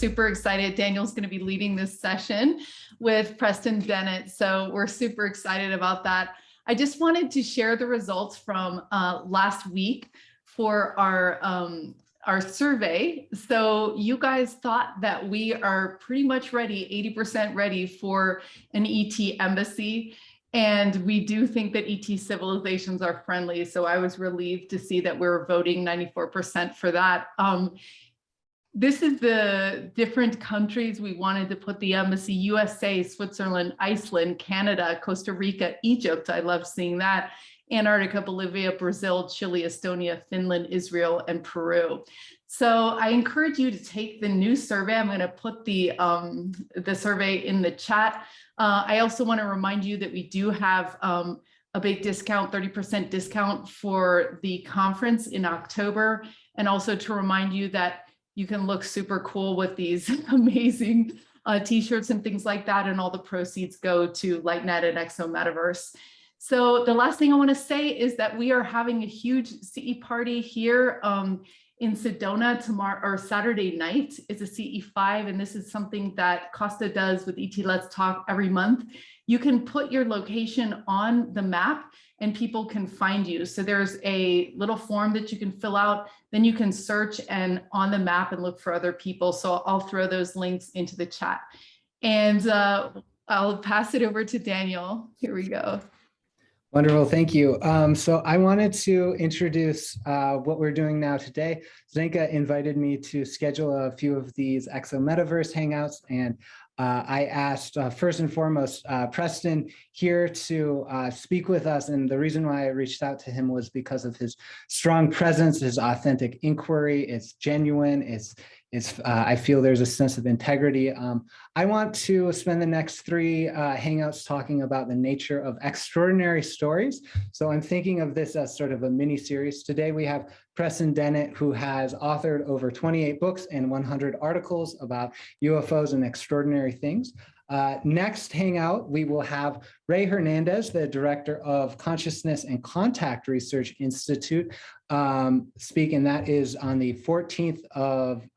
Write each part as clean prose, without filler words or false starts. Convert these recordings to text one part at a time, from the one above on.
super excited. Daniel's going to be leading this session with Preston Dennett. So we're super excited about that. I just wanted to share the results from last week for our survey. So you guys thought that we are pretty much ready, 80% ready for an ET embassy. And we do think that ET civilizations are friendly. So I was relieved to see that we're voting 94% for that. This is the different countries we wanted to put the embassy: USA, Switzerland, Iceland, Canada, Costa Rica, Egypt. I love seeing that. Antarctica, Bolivia, Brazil, Chile, Estonia, Finland, Israel, and Peru. So I encourage you to take the new survey. I'm going to put the survey in the chat. I also want to remind you that we do have a big discount, 30% discount for the conference in October. And also to remind you that you can look super cool with these amazing t-shirts and things like that. And all the proceeds go to LightNet and Exo Metaverse. So the last thing I want to say is that we are having a huge CE party here in Sedona tomorrow, or Saturday night. It's a CE5, and this is something that Costa does with ET Let's Talk every month. You can put your location on the map and people can find you. So there's a little form that you can fill out, then you can search and on the map and look for other people. So I'll throw those links into the chat. And I'll pass it over to Daniel. Here we go. Wonderful, thank you. So I wanted to introduce what we're doing now today. Zenka invited me to schedule a few of these Exo Metaverse Hangouts, and I asked, first and foremost, Preston here to speak with us. And the reason why I reached out to him was because of his strong presence, his authentic inquiry. It's genuine. I feel there's a sense of integrity. I want to spend the next 3 Hangouts talking about the nature of extraordinary stories. So I'm thinking of this as sort of a mini series. Today we have Preston Dennett, who has authored over 28 books and 100 articles about UFOs and extraordinary things. Next Hangout, we will have Ray Hernandez, the Director of Consciousness and Contact Research Institute, speak, and that is on the 14th of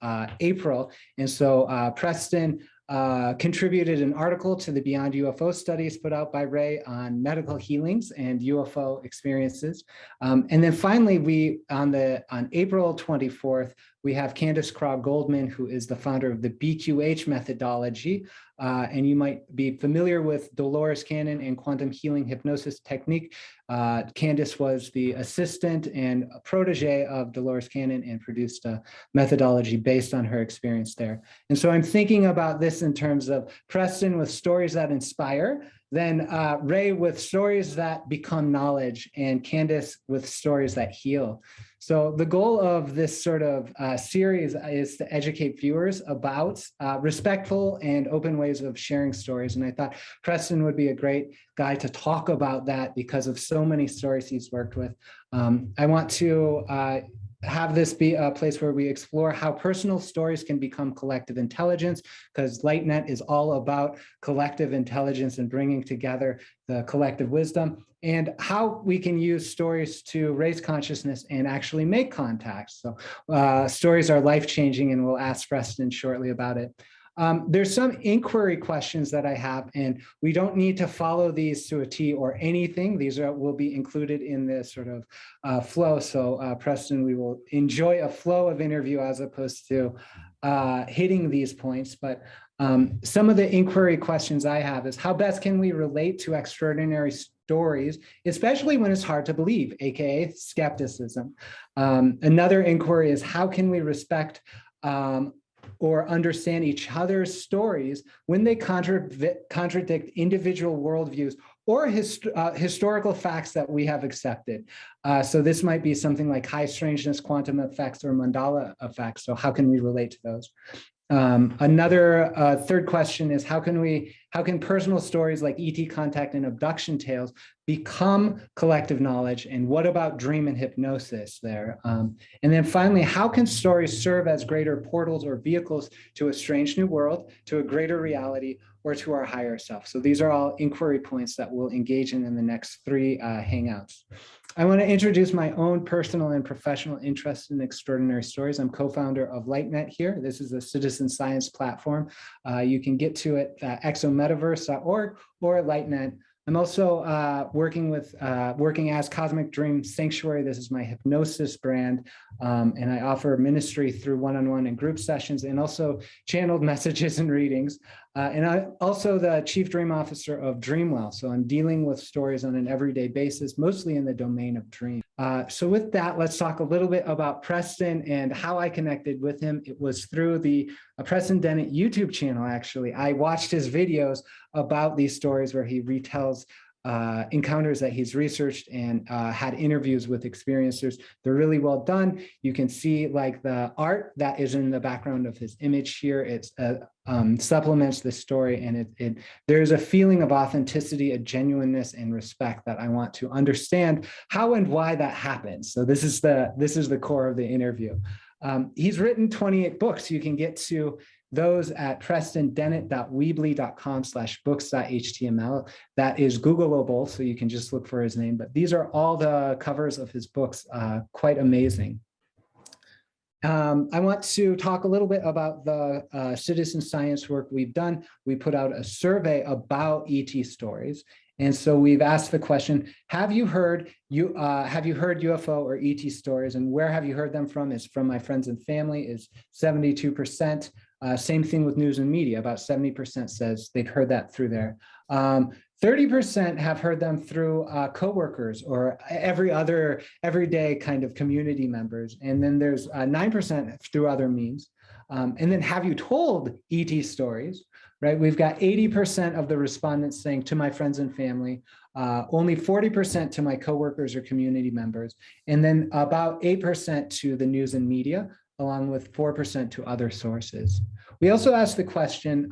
April. And so Preston contributed an article to the Beyond UFO studies put out by Ray on medical healings and UFO experiences. And then finally, on April 24th, we have Candace Craw-Goldman, who is the founder of the BQH methodology. And you might be familiar with Dolores Cannon and quantum healing hypnosis technique. Candace was the assistant and protege of Dolores Cannon and produced a methodology based on her experience there. And so I'm thinking about this in terms of Preston with stories that inspire, then Ray with stories that become knowledge, and Candace with stories that heal. So the goal of this sort of series is to educate viewers about respectful and open ways of sharing stories. And I thought Preston would be a great guy to talk about that because of so many stories he's worked with. I want to have this be a place where we explore how personal stories can become collective intelligence, because LightNet is all about collective intelligence and bringing together the collective wisdom, and how we can use stories to raise consciousness and actually make contacts. So stories are life-changing, and we'll ask Preston shortly about it. There's some inquiry questions that I have, and we don't need to follow these to a T or anything. These will be included in this sort of flow. So Preston, we will enjoy a flow of interview as opposed to hitting these points. But some of the inquiry questions I have is, how best can we relate to extraordinary stories, especially when it's hard to believe, AKA skepticism? Another inquiry is, how can we respect or understand each other's stories when they contradict individual worldviews or historical facts that we have accepted? So this might be something like high strangeness, quantum effects, or mandala effects. So how can we relate to those? Another third question is, how can personal stories like ET contact and abduction tales become collective knowledge? And what about dream and hypnosis there? And then finally, how can stories serve as greater portals or vehicles to a strange new world, to a greater reality, or to our higher self? So these are all inquiry points that we'll engage in the next 3 Hangouts. I want to introduce my own personal and professional interest in extraordinary stories. I'm co-founder of LightNet here. This is a citizen science platform. You can get to it at exometaverse.org or LightNet. I'm also working as Cosmic Dream Sanctuary. This is my hypnosis brand, and I offer ministry through one-on-one and group sessions, and also channeled messages and readings. And I'm also the Chief Dream Officer of Dreamwell. So I'm dealing with stories on an everyday basis, mostly in the domain of dream. So with that, let's talk a little bit about Preston and how I connected with him. It was through the Preston Dennett YouTube channel, actually. I watched his videos about these stories where he retells encounters that he's researched and had interviews with experiencers. They're really well done. You can see like the art that is in the background of his image here. It's supplements the story, and there's a feeling of authenticity, a genuineness, and respect that I want to understand how and why that happens. So this is the core of the interview. He's written 28 books. You can get to those at prestondennett.weebly.com/books.html. That is Googleable, so you can just look for his name. But these are all the covers of his books, quite amazing. I want to talk a little bit about the citizen science work we've done. We put out a survey about ET stories. And so we've asked the question, have you heard UFO or ET stories, and where have you heard them from? Is from my friends and family, is 72%. Same thing with news and media, about 70% says they've heard that through there. 30% have heard them through coworkers or everyday kind of community members. And then there's 9% through other means. And then have you told ET stories, right? We've got 80% of the respondents saying to my friends and family, only 40% to my coworkers or community members, and then about 8% to the news and media, along with 4% to other sources. We also asked the question,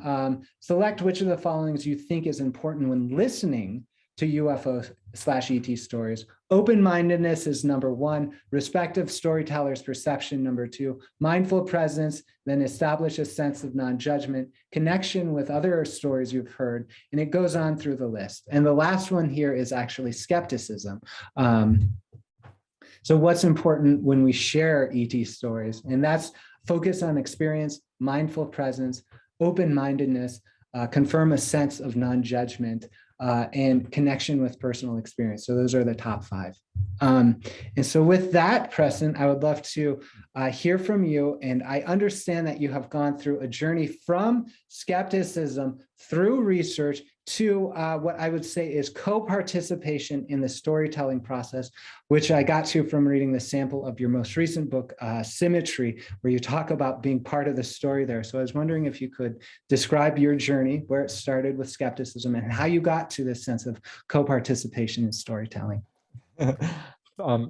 select which of the following you think is important when listening to UFO/ET stories. Open-mindedness is number 1, respect of storyteller's perception, number 2, mindful presence, then establish a sense of non-judgment, connection with other stories you've heard, and it goes on through the list. And the last one here is actually skepticism. So what's important when we share ET stories? And that's focus on experience, mindful presence, open-mindedness, confirm a sense of non-judgment, and connection with personal experience. So those are the top 5. And so with that, Preston, I would love to hear from you. And I understand that you have gone through a journey from skepticism through research to what I would say is co-participation in the storytelling process, which I got to from reading the sample of your most recent book, Symmetry, where you talk about being part of the story there. So I was wondering if you could describe your journey, where it started with skepticism, and how you got to this sense of co-participation in storytelling.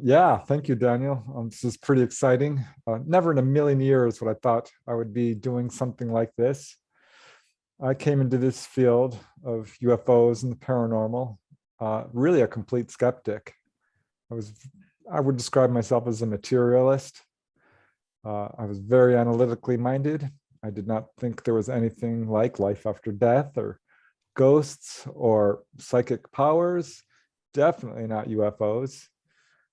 Yeah, thank you, Daniel. This is pretty exciting. Never in a million years would I thought I would be doing something like this. I came into this field of UFOs and the paranormal, really a complete skeptic. I would describe myself as a materialist. I was very analytically minded. I did not think there was anything like life after death or ghosts or psychic powers, definitely not UFOs.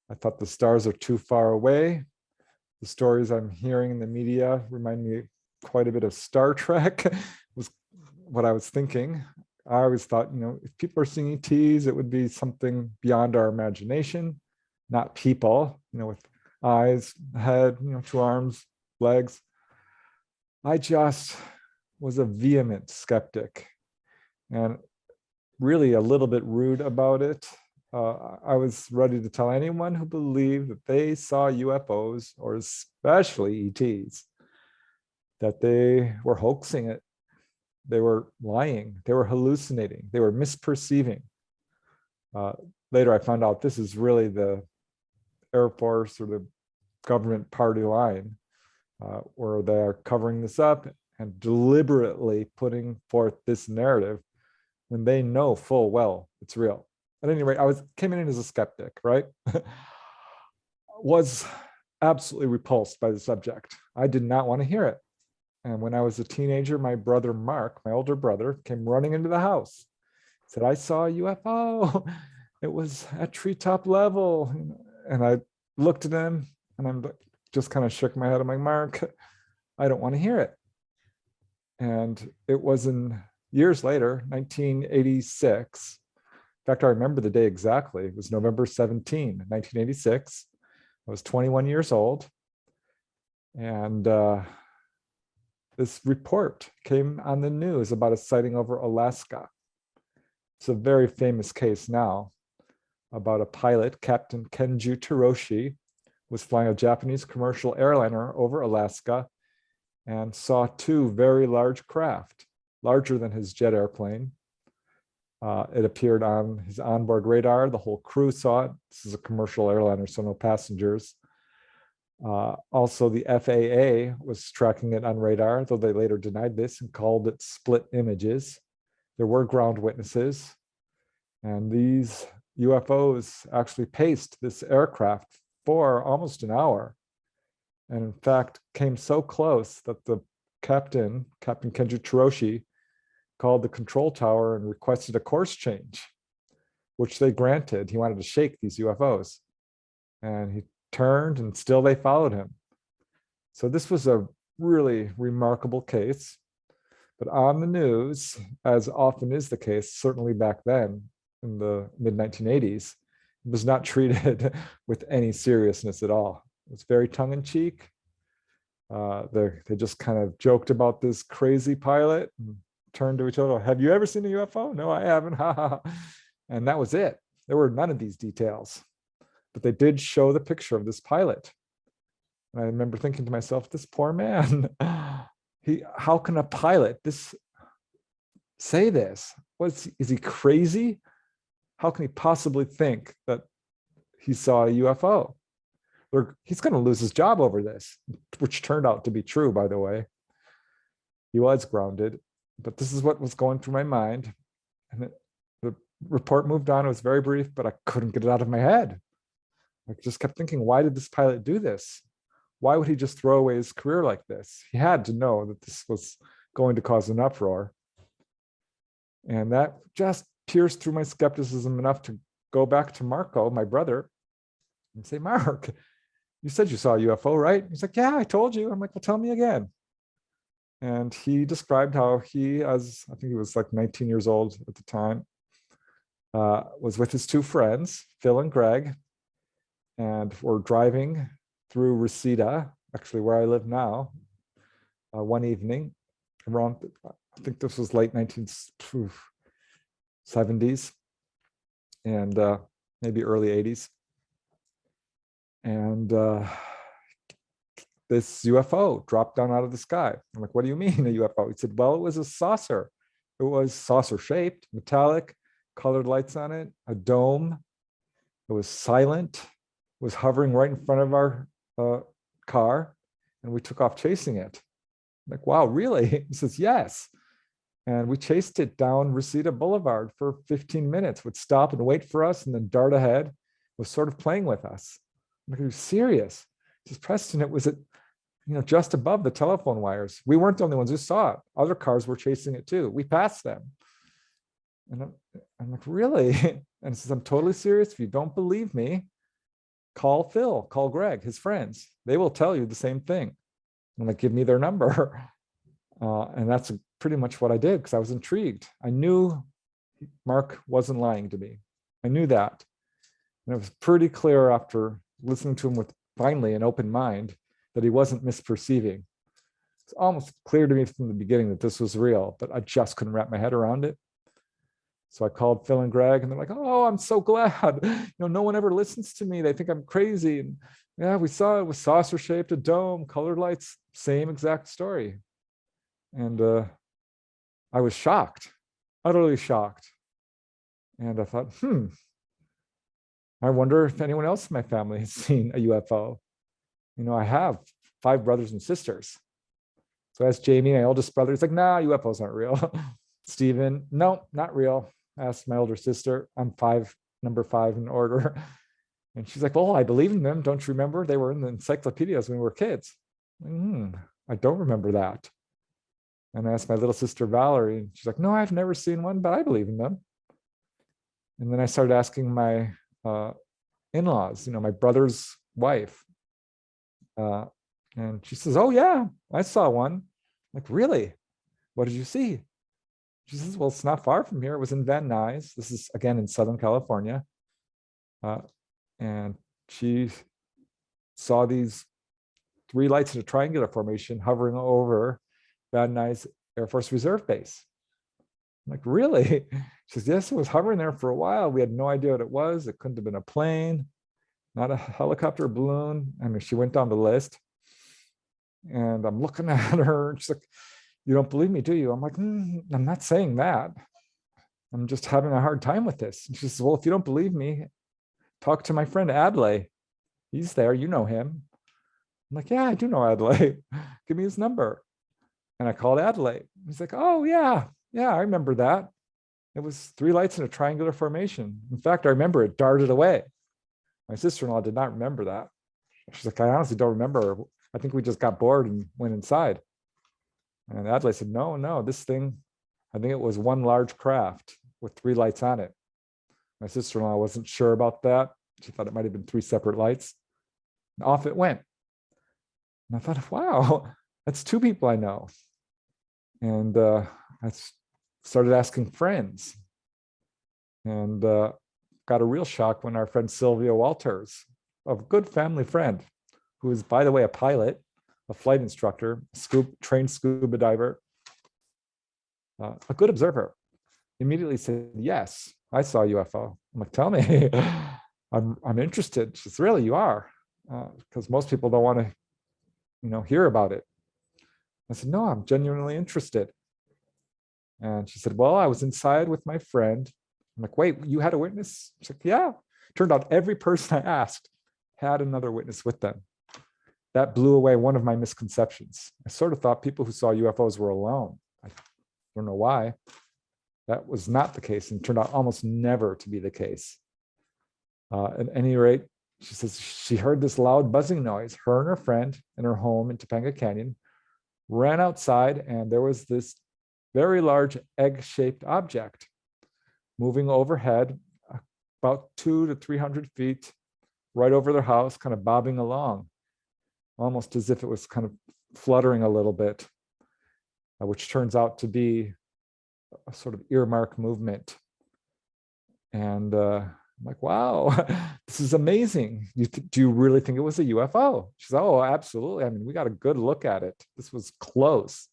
I thought the stars are too far away. The stories I'm hearing in the media remind me quite a bit of Star Trek, was what I was thinking. I always thought, if people are seeing ETs, it would be something beyond our imagination, not people, with eyes, head, 2 arms, legs. I just was a vehement skeptic and really a little bit rude about it. I was ready to tell anyone who believed that they saw UFOs, or especially ETs, that they were hoaxing it. They were lying. They were hallucinating. They were misperceiving. Later, I found out this is really the Air Force or the government party line, where they are covering this up and deliberately putting forth this narrative when they know full well it's real. At any rate, came in as a skeptic, right? Was absolutely repulsed by the subject. I did not want to hear it. And when I was a teenager, my brother Mark, my older brother, came running into the house. Said, I saw a UFO. it was at treetop level. And I looked at him and I'm just kind of shook my head. I'm like, Mark, I don't want to hear it. And it was in years later, 1986. In fact, I remember the day exactly. It was November 17, 1986. I was 21 years old. And this report came on the news about a sighting over Alaska. It's a very famous case now about a pilot, Captain Kenju Toroshi, was flying a Japanese commercial airliner over Alaska and saw two very large craft, larger than his jet airplane. It appeared on his onboard radar. The whole crew saw it. This is a commercial airliner, so no passengers. Also, the FAA was tracking it on radar, though they later denied this and called it split images. There were ground witnesses, and these UFOs actually paced this aircraft for almost an hour. And in fact, came so close that the Captain Kenju Toroshi, called the control tower and requested a course change, which they granted. He wanted to shake these UFOs. And he turned and still they followed him. So this was a really remarkable case. But on the news, as often is the case, certainly back then in the mid-1980s, it was not treated with any seriousness at all. It was very tongue-in-cheek. They just kind of joked about this crazy pilot and turned to each other. Have you ever seen a UFO? No, I haven't. And that was it. There were none of these details. But they did show the picture of this pilot. And I remember thinking to myself, this poor man, how can a pilot say this? Is he crazy? How can he possibly think that he saw a UFO? He's going to lose his job over this, which turned out to be true, by the way. He was grounded, but this is what was going through my mind. And the report moved on. It was very brief, but I couldn't get it out of my head. I just kept thinking, why did this pilot do this? Why would he just throw away his career like this? He had to know that this was going to cause an uproar. And that just pierced through my skepticism enough to go back to Marco, my brother, and say, Mark, you said you saw a UFO, right? He's like, yeah, I told you. I'm like, well, tell me again. And he described how he, as I think he was like 19 years old at the time, was with his two friends, Phil and Greg, and were driving through Reseda, actually where I live now, one evening around, I think this was late 1970s and maybe early 80s. And this UFO dropped down out of the sky. I'm like, what do you mean a UFO? He said, well, it was a saucer. It was saucer shaped, metallic, colored lights on it, a dome. It was silent, it was hovering right in front of our car, and we took off chasing it. I'm like, wow, really? He says, yes. And we chased it down Reseda Boulevard for 15 minutes, would stop and wait for us and then dart ahead, was sort of playing with us. I'm like, are you serious? He says, Preston, it was at, just above the telephone wires. We weren't the only ones who saw it. Other cars were chasing it too. We passed them. And I'm like, really? And he says, I'm totally serious. If you don't believe me, call Phil, call Greg, his friends. They will tell you the same thing. I'm like, give me their number. And that's pretty much what I did because I was intrigued. I knew Mark wasn't lying to me. I knew that. And it was pretty clear after listening to him with finally an open mind that he wasn't misperceiving. It's almost clear to me from the beginning that this was real, but I just couldn't wrap my head around it. So I called Phil and Greg and they're like, oh, I'm so glad. No one ever listens to me. They think I'm crazy. And yeah, we saw it was saucer shaped, a dome, colored lights, same exact story. And I was shocked, utterly shocked. And I thought, I wonder if anyone else in my family has seen a UFO. I have 5 brothers and sisters. So I asked Jamie, my oldest brother, he's like, nah, UFOs aren't real. Stephen, no, not real. I asked my older sister, I'm number 5 in order. And she's like, well, I believe in them. Don't you remember? They were in the encyclopedias when we were kids. I don't remember that. And I asked my little sister, Valerie, and she's like, no, I've never seen one, but I believe in them. And then I started asking my in-laws, my brother's wife. And she says, oh yeah, I saw one. I'm like, really? What did you see? She says, well, it's not far from here. It was in Van Nuys. This is, again, in Southern California. And she saw these 3 lights in a triangular formation hovering over Van Nuys Air Force Reserve Base. I'm like, really? She says, yes, it was hovering there for a while. We had no idea what it was. It couldn't have been a plane, not a helicopter, a balloon. I mean, she went down the list. And I'm looking at her. She's like, you don't believe me, do you? I'm like, I'm not saying that. I'm just having a hard time with this. And she says, well, if you don't believe me, talk to my friend Adlai. He's there. You know him. I'm like, yeah, I do know Adlai. Give me his number. And I called Adlai. He's like, oh, yeah, I remember that. It was 3 lights in a triangular formation. In fact, I remember it darted away. My sister-in-law did not remember that. She's like, I honestly don't remember. I think we just got bored and went inside. And Adlai said, no, this thing, I think it was one large craft with 3 lights on it. My sister-in-law wasn't sure about that. She thought it might have been 3 separate lights. And off it went. And I thought, wow, that's 2 people I know. And I started asking friends. And got a real shock when our friend Sylvia Walters, a good family friend, who is, by the way, a pilot, a flight instructor, trained scuba diver, a good observer, immediately said, yes, I saw a UFO. I'm like, tell me, I'm interested. She says, really, you are? Because most people don't want to, hear about it. I said, no, I'm genuinely interested. And she said, well, I was inside with my friend. I'm like, wait, you had a witness? She's like, yeah. Turned out every person I asked had another witness with them. That blew away one of my misconceptions. I sort of thought people who saw UFOs were alone. I don't know why. That was not the case, and turned out almost never to be the case. At any rate, she says she heard this loud buzzing noise. Her and her friend in her home in Topanga Canyon ran outside, and there was this very large egg-shaped object moving overhead about 200 to 300 feet right over their house, kind of bobbing along, almost as if it was kind of fluttering a little bit, which turns out to be a sort of earmark movement. And I'm like, wow, this is amazing. Do you really think it was a UFO? She said, oh, absolutely. I mean, we got a good look at it. This was close.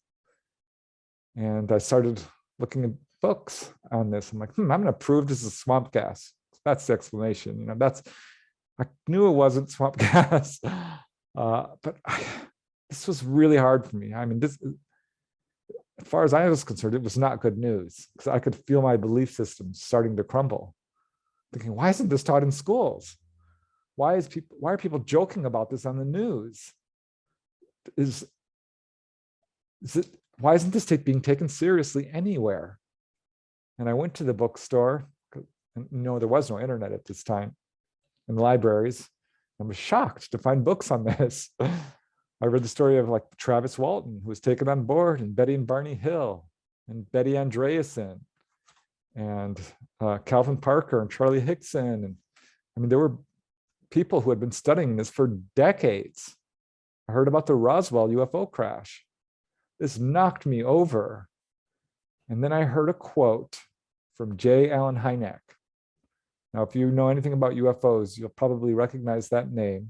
And I started looking at books on this. I'm like, I'm going to prove this is swamp gas. That's the explanation. I knew it wasn't swamp gas, but this was really hard for me. I mean, this, as far as I was concerned, it was not good news, because I could feel my belief system starting to crumble. Thinking, why isn't this taught in schools? Why are people joking about this on the news? Why isn't this being taken seriously anywhere? And I went to the bookstore, and there was no internet at this time, and libraries. I was shocked to find books on this. I read the story of Travis Walton, who was taken on board, and Betty and Barney Hill, and Betty Andreasen, and Calvin Parker and Charlie Hickson. And I mean, there were people who had been studying this for decades. I heard about the Roswell UFO crash. This knocked me over. And then I heard a quote from J. Allen Hynek. Now, if you know anything about UFOs, you'll probably recognize that name.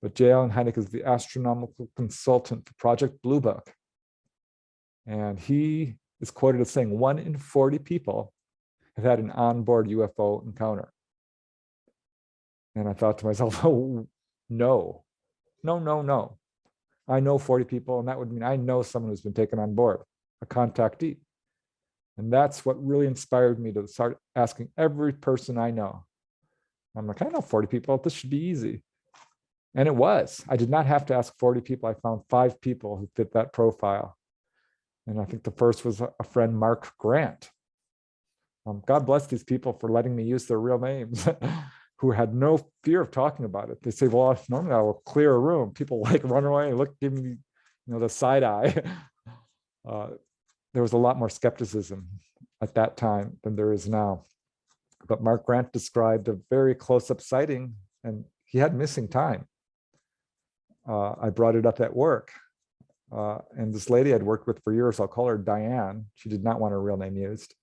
But J. Allen Hynek is the astronomical consultant for Project Blue Book. And he is quoted as saying 1 in 40 people have had an onboard UFO encounter. And I thought to myself, oh, no. I know 40 people, and that would mean I know someone who's been taken on board, a contactee. And that's what really inspired me to start asking every person I know. I'm like, I know 40 people, this should be easy. And it was. I did not have to ask 40 people. I found 5 people who fit that profile. And I think the first was a friend, Mark Grant. God bless these people for letting me use their real names, who had no fear of talking about it. They say, well, normally I will clear a room. People run away and give me, the side eye. There was a lot more skepticism at that time than there is now. but Mark Grant described a very close-up sighting, and he had missing time. I brought it up at work, and this lady I'd worked with for years, I'll call her Diane, she did not want her real name used,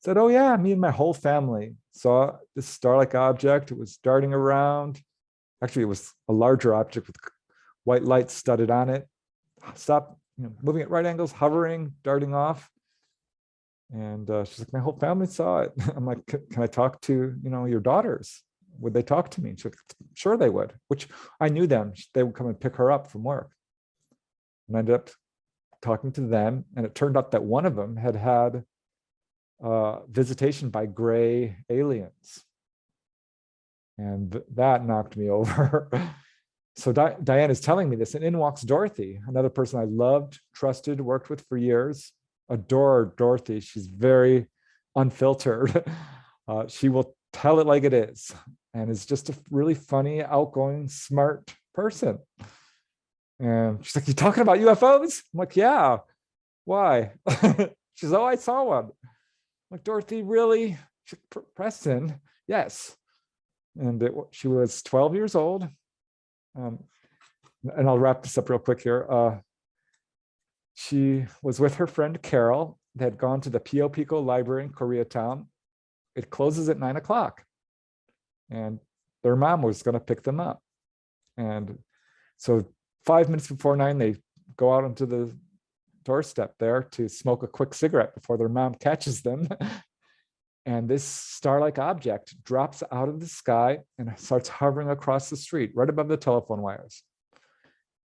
said, oh yeah, me and my whole family saw this star-like object. It was darting around. Actually, it was a larger object with white lights studded on it. Stopped, moving at right angles, hovering, darting off. And she's like, my whole family saw it. I'm like, can I talk to, your daughters? Would they talk to me? She's like, sure they would, which I knew them. They would come and pick her up from work. And I ended up talking to them. And it turned out that one of them had visitation by gray aliens. And that knocked me over. So Diane is telling me this, and in walks Dorothy, another person I loved, trusted, worked with for years. Adore Dorothy. She's very unfiltered. She will tell it like it is, and is just a really funny, outgoing, smart person. And she's like, you talking about UFOs? I'm like, yeah. Why? She's, oh, I saw one. I'm like, Dorothy, really? Preston, yes. And she was 12 years old. And I'll wrap this up real quick here. She was with her friend Carol. They had gone to the Pio Pico Library in Koreatown. It closes at 9 o'clock. And their mom was going to pick them up. And so 5 minutes before 9, they go out onto the doorstep there to smoke a quick cigarette before their mom catches them. And this star-like object drops out of the sky and starts hovering across the street, right above the telephone wires.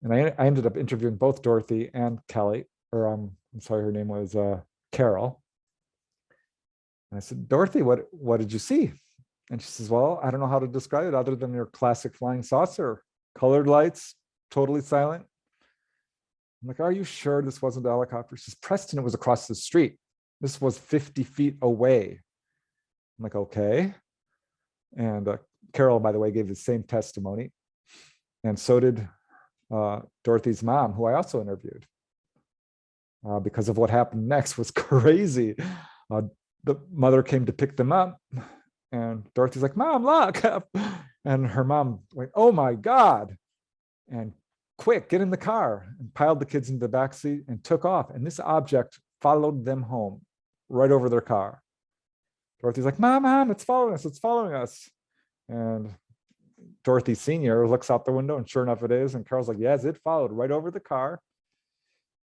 And I ended up interviewing both Dorothy and Kelly, or I'm sorry, her name was Carol. And I said, Dorothy, what did you see? And she says, well, I don't know how to describe it other than your classic flying saucer, colored lights, totally silent. I'm like, are you sure this wasn't a helicopter? She says, Preston, it was across the street. This was 50 feet away. I'm like, okay. And Carol, by the way, gave the same testimony. And so did Dorothy's mom, who I also interviewed. Because of what happened next was crazy. The mother came to pick them up, and Dorothy's like, Mom, look. And her mom went, oh my God. And quick, get in the car, and piled the kids into the back seat and took off. And this object followed them home, right over their car. Dorothy's like, Mom, it's following us. And Dorothy Sr. looks out the window, and sure enough it is. And Carol's like, yes, it followed right over the car.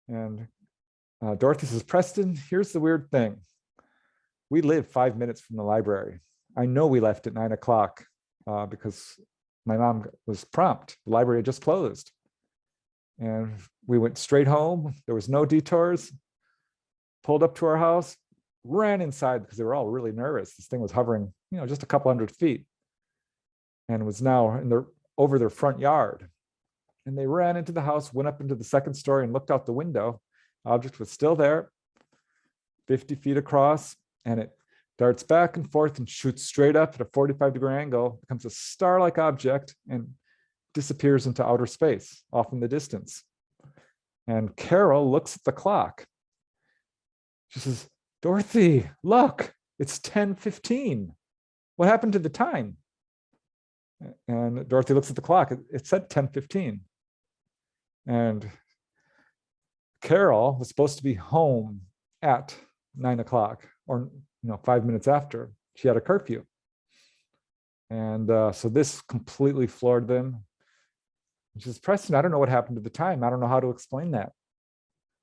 And Dorothy says, Preston, here's the weird thing. We live 5 minutes from the library. I know we left at 9 o'clock because my mom was prompt. The library had just closed. And we went straight home. There was no detours. Pulled up to our house, ran inside because they were all really nervous. This thing was hovering, just a couple hundred feet, and was now over their front yard. And they ran into the house, went up into the second story, and looked out the window. The object was still there, 50 feet across, and it darts back and forth and shoots straight up at a 45-degree angle, becomes a star-like object, and disappears into outer space, off in the distance. And Carol looks at the clock. She says, Dorothy, look, it's 10:15. What happened to the time? And Dorothy looks at the clock. It said 10:15. And Carol was supposed to be home at 9 o'clock, or 5 minutes after. She had a curfew. And so this completely floored them. She says, Preston, I don't know what happened to the time. I don't know how to explain that.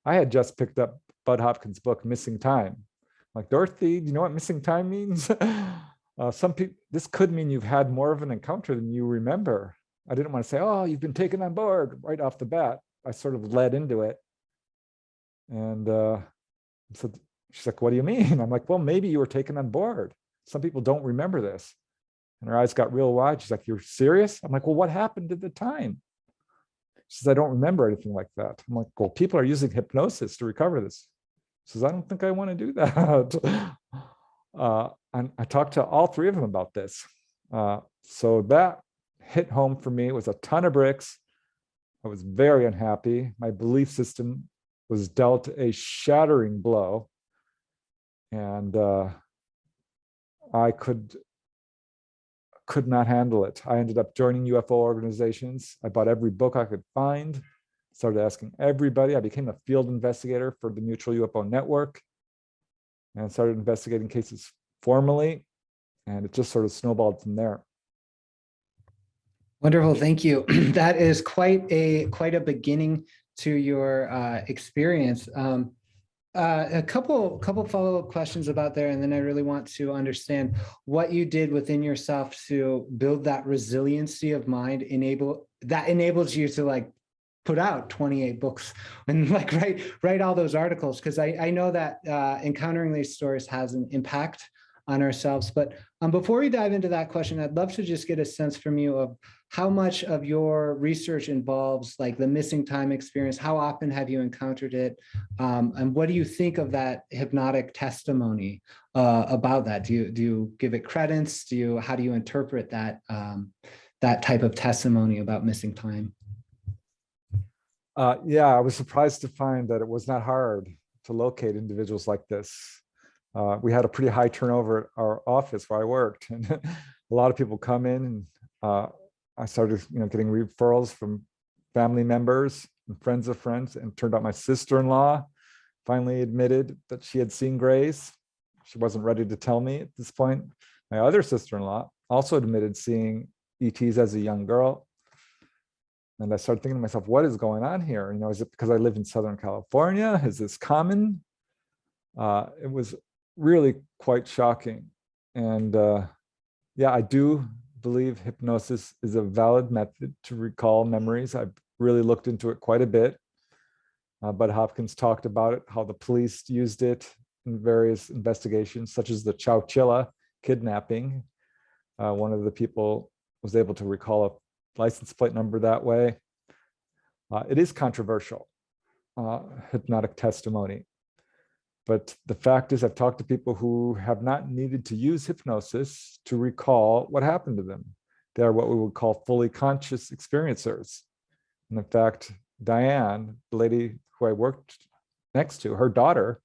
I had just picked up Bud Hopkins' book, Missing Time. I'm like, Dorothy, do you know what missing time means? Some people, this could mean you've had more of an encounter than you remember. I didn't want to say, oh, you've been taken on board right off the bat. I sort of led into it. And so she's like, what do you mean? I'm like, well, maybe you were taken on board. Some people don't remember this. And her eyes got real wide. She's like, you're serious? I'm like, well, what happened at the time? She says, I don't remember anything like that. I'm like, well, people are using hypnosis to recover this. She says, I don't think I want to do that. And I talked to all three of them about this. So that hit home for me. It was a ton of bricks. I was very unhappy. My belief system was dealt a shattering blow. And I could not handle it. I ended up joining UFO organizations. I bought every book I could find, started asking everybody. I became a field investigator for the Mutual UFO Network and started investigating cases formally, and it just sort of snowballed from there. Wonderful, thank you. That is quite a beginning to your experience. A couple follow-up questions about there, and then I really want to understand what you did within yourself to build that resiliency of mind, that enables you to like put out 28 books and like write all those articles, because I know that encountering these stories has an impact on ourselves. But before we dive into that question, I'd love to just get a sense from you of how much of your research involves like the missing time experience. How often have you encountered it? And what do you think of that hypnotic testimony about that? Do you give it credence? How do you interpret that, that type of testimony about missing time? Yeah, I was surprised to find that it was not hard to locate individuals like this. We had a pretty high turnover at our office where I worked, and a lot of people come in, and I started, getting referrals from family members and friends of friends, and turned out my sister-in-law finally admitted that she had seen grays. She wasn't ready to tell me at this point. My other sister-in-law also admitted seeing ETs as a young girl. And I started thinking to myself, what is going on here? Is it because I live in Southern California? Is this common? It was really quite shocking. And yeah, I do believe hypnosis is a valid method to recall memories. I've really looked into it quite a bit. Bud Hopkins talked about it, how the police used it in various investigations, such as the Chowchilla kidnapping. One of the people was able to recall a license plate number that way. It is controversial, hypnotic testimony. But the fact is, I've talked to people who have not needed to use hypnosis to recall what happened to them. They are what we would call fully conscious experiencers. And in fact, Diane, the lady who I worked next to, her daughter,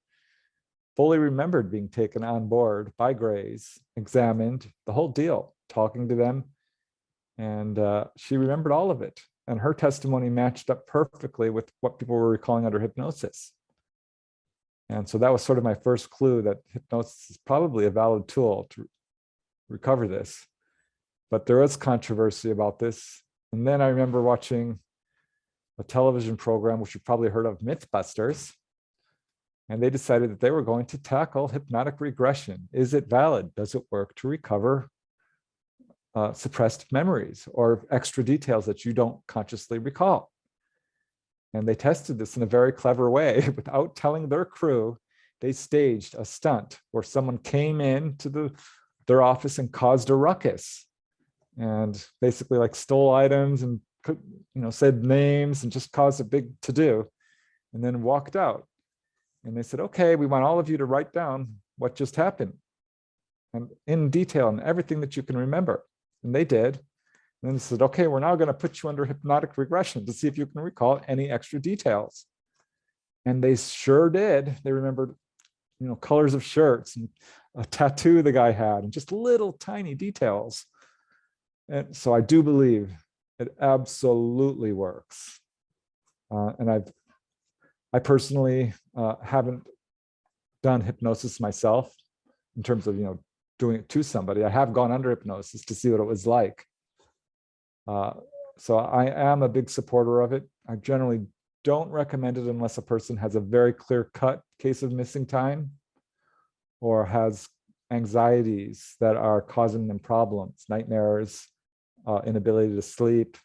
fully remembered being taken on board by Grays, examined, the whole deal, talking to them. And she remembered all of it. And her testimony matched up perfectly with what people were recalling under hypnosis. And so that was sort of my first clue that hypnosis is probably a valid tool to recover this. But there was controversy about this. And then I remember watching a television program, which you've probably heard of, Mythbusters. And they decided that they were going to tackle hypnotic regression. Is it valid? Does it work to recover suppressed memories or extra details that you don't consciously recall? And they tested this in a very clever way. Without telling their crew, they staged a stunt where someone came into their office and caused a ruckus, and basically like stole items and said names and just caused a big to-do, and then walked out. And they said, okay, we want all of you to write down what just happened and in detail and everything that you can remember. And they did. And then they said, okay, we're now going to put you under hypnotic regression to see if you can recall any extra details. And they sure did. They remembered, colors of shirts and a tattoo the guy had and just little tiny details. And so I do believe it absolutely works. And I personally haven't done hypnosis myself in terms of, doing it to somebody. I have gone under hypnosis to see what it was like. So I am a big supporter of it. I generally don't recommend it unless a person has a very clear-cut case of missing time or has anxieties that are causing them problems, nightmares, inability to sleep,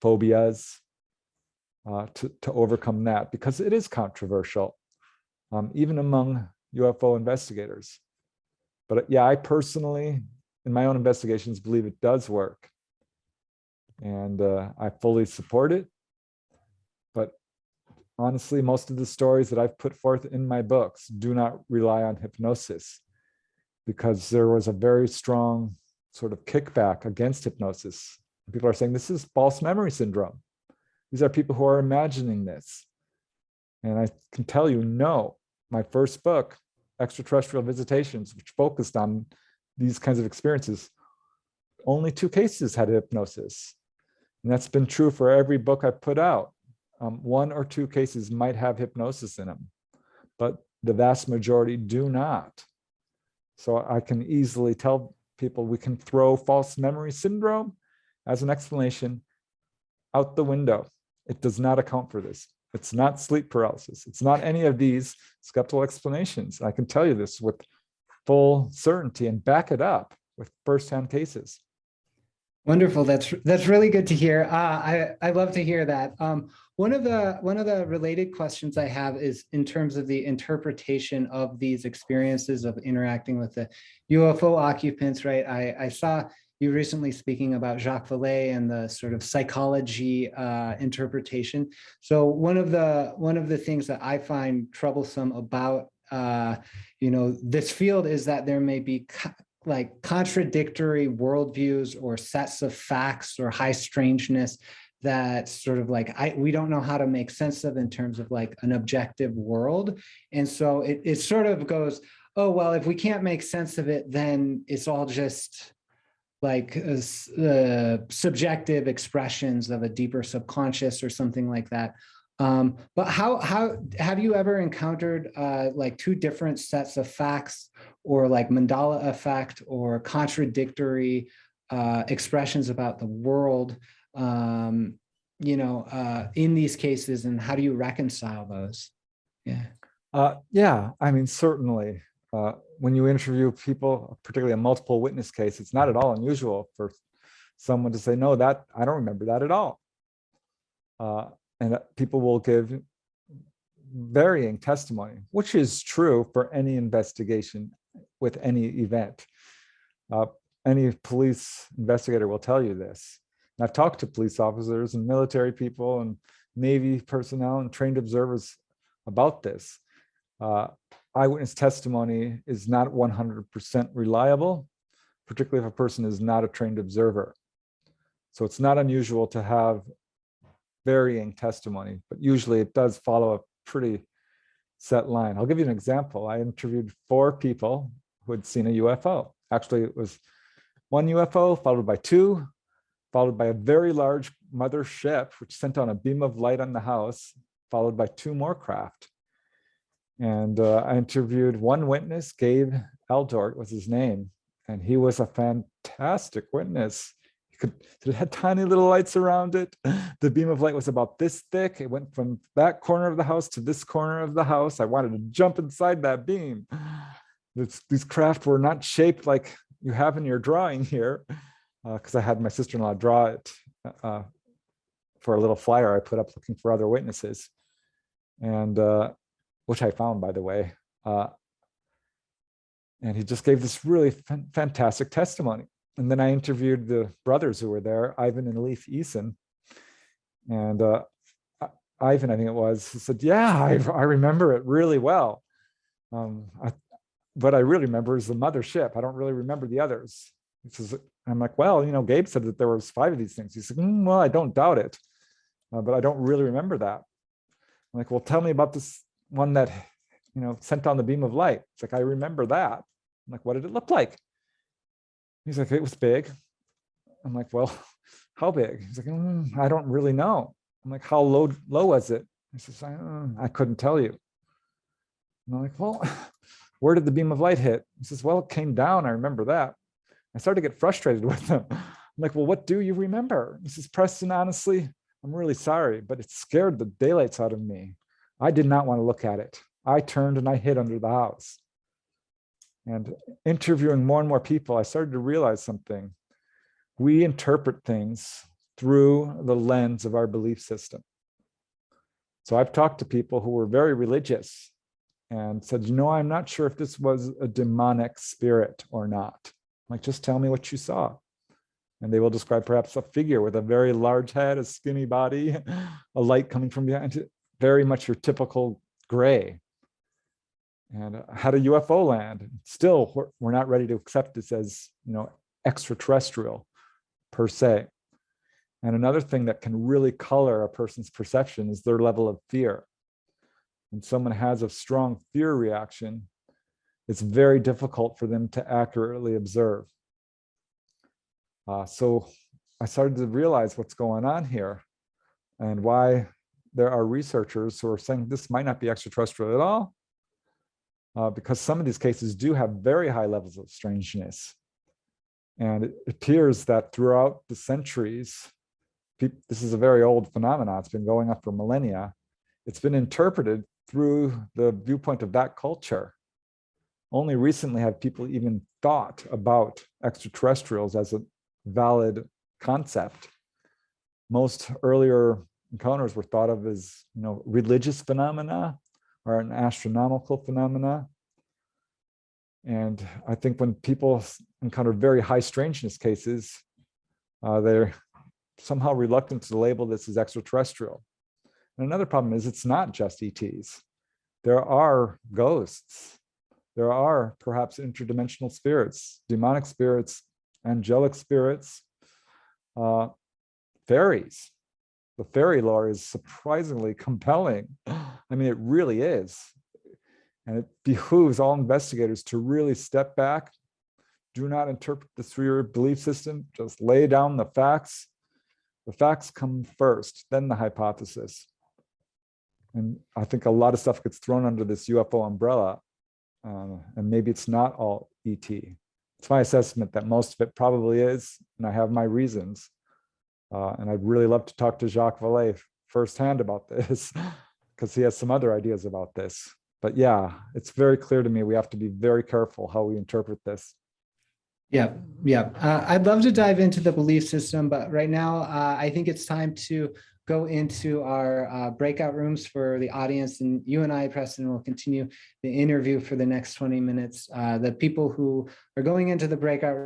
phobias, to overcome that, because it is controversial, even among UFO investigators. But yeah, I personally, in my own investigations, believe it does work. And I fully support it. But honestly, most of the stories that I've put forth in my books do not rely on hypnosis, because there was a very strong sort of kickback against hypnosis. People are saying this is false memory syndrome. These are people who are imagining this. And I can tell you, no. My first book, extraterrestrial visitations, which focused on these kinds of experiences, only 2 cases had hypnosis. And that's been true for every book I've put out. 1 or 2 cases might have hypnosis in them, but the vast majority do not. So I can easily tell people we can throw false memory syndrome as an explanation out the window. It does not account for this. It's not sleep paralysis. It's not any of these skeptical explanations. I can tell you this with full certainty and back it up with firsthand cases. Wonderful. That's really good to hear. I love to hear that. One of the related questions I have is in terms of the interpretation of these experiences of interacting with the UFO occupants, right? I saw you recently speaking about Jacques Vallée and the sort of psychology interpretation. So one of the things that I find troublesome about this field is that there may be like contradictory worldviews or sets of facts or high strangeness that sort of like we don't know how to make sense of in terms of like an objective world. And so it sort of goes, oh, well, if we can't make sense of it, then it's all just like subjective expressions of a deeper subconscious or something like that. But how have you ever encountered like 2 different sets of facts or like Mandela effect or contradictory expressions about the world, in these cases, and how do you reconcile those? Yeah, I mean, certainly. When you interview people, particularly a multiple witness case, it's not at all unusual for someone to say, no, that I don't remember that at all. And people will give varying testimony, which is true for any investigation with any event. Any police investigator will tell you this. And I've talked to police officers and military people and Navy personnel and trained observers about this. Eyewitness testimony is not 100% reliable, particularly if a person is not a trained observer. So it's not unusual to have varying testimony, but usually it does follow a pretty set line. I'll give you an example. I interviewed 4 people who had seen a UFO. Actually, it was 1 UFO followed by 2, followed by a very large mother ship, which sent down a beam of light on the house, followed by 2 more craft. And I interviewed 1 witness, Gabe Eldort was his name, and he was a fantastic witness. It had tiny little lights around it. The beam of light was about this thick. It went from that corner of the house to this corner of the house. I wanted to jump inside that beam. These craft were not shaped like you have in your drawing here, because I had my sister-in-law draw it for a little flyer I put up looking for other witnesses, and which I found, by the way. And he just gave this really fantastic testimony. And then I interviewed the brothers who were there, Ivan and Leif Eason. And Ivan, I think it was, he said, yeah, I remember it really well. What I really remember is the mothership. I don't really remember the others. I'm like, well, Gabe said that there was 5 of these things. He said, well, I don't doubt it, but I don't really remember that. I'm like, well, tell me about this one that, sent down the beam of light. It's like, I remember that. I'm like, what did it look like? He's like, it was big. I'm like, well, how big? He's like, I don't really know. I'm like, how low was it? He says, I couldn't tell you. And I'm like, well, where did the beam of light hit? He says, well, it came down. I remember that. I started to get frustrated with him. I'm like, well, what do you remember? He says, Preston, honestly, I'm really sorry, but it scared the daylights out of me. I did not want to look at it. I turned and I hid under the house. And interviewing more and more people, I started to realize something. We interpret things through the lens of our belief system. So I've talked to people who were very religious and said, I'm not sure if this was a demonic spirit or not. I'm like, just tell me what you saw. And they will describe perhaps a figure with a very large head, a skinny body, a light coming from behind, very much your typical gray. And had a UFO land. Still, we're not ready to accept this as, extraterrestrial per se. And another thing that can really color a person's perception is their level of fear. When someone has a strong fear reaction, it's very difficult for them to accurately observe. So I started to realize what's going on here and why there are researchers who are saying this might not be extraterrestrial at all, because some of these cases do have very high levels of strangeness. And it appears that throughout the centuries, this is a very old phenomenon. It's been going on for millennia. It's been interpreted through the viewpoint of that culture. Only recently have people even thought about extraterrestrials as a valid concept. Most earlier encounters were thought of as, religious phenomena or an astronomical phenomena. And I think when people encounter very high strangeness cases, they're somehow reluctant to label this as extraterrestrial. And another problem is it's not just ETs. There are ghosts. There are perhaps interdimensional spirits, demonic spirits, angelic spirits, fairies. The fairy lore is surprisingly compelling. I mean, it really is. And it behooves all investigators to really step back. Do not interpret this through your belief system. Just lay down the facts. The facts come first, then the hypothesis. And I think a lot of stuff gets thrown under this UFO umbrella. And maybe it's not all ET. It's my assessment that most of it probably is, and I have my reasons. And I'd really love to talk to Jacques Vallée firsthand about this, because he has some other ideas about this. But yeah, it's very clear to me we have to be very careful how we interpret this. Yeah. I'd love to dive into the belief system, but right now I think it's time to go into our breakout rooms for the audience, and you and I, Preston, will continue the interview for the next 20 minutes. The people who are going into the breakout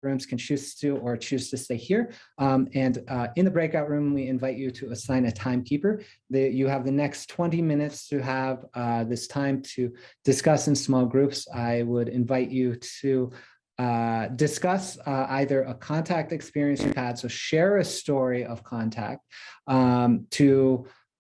rooms can choose to stay here. And in the breakout room, we invite you to assign a timekeeper. You have the next 20 minutes to have this time to discuss in small groups. I would invite you to discuss either a contact experience you've had, so share a story of contact,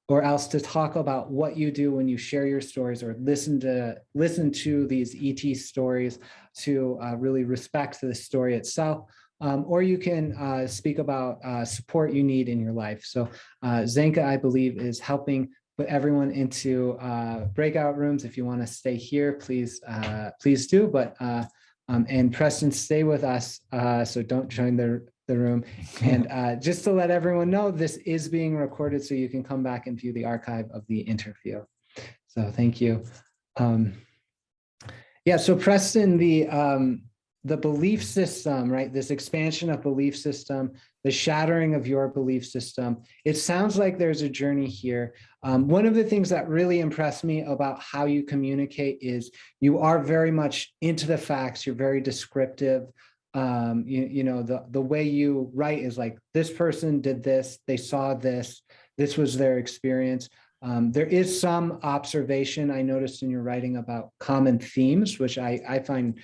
or else to talk about what you do when you share your stories, or listen to these ET stories to really respect the story itself. Or you can speak about support you need in your life. So Zenka, I believe, is helping put everyone into breakout rooms. If you want to stay here, please do. But and Preston, stay with us, so don't join the room. And just to let everyone know, this is being recorded, so you can come back and view the archive of the interview. So thank you. Yeah, so Preston, the belief system, right? This expansion of belief system, the shattering of your belief system. It sounds like there's a journey here. One of the things that really impressed me about how you communicate is you are very much into the facts. You're very descriptive. The way you write is like, this person did this, they saw this was their experience. There is some observation I noticed in your writing about common themes, which I find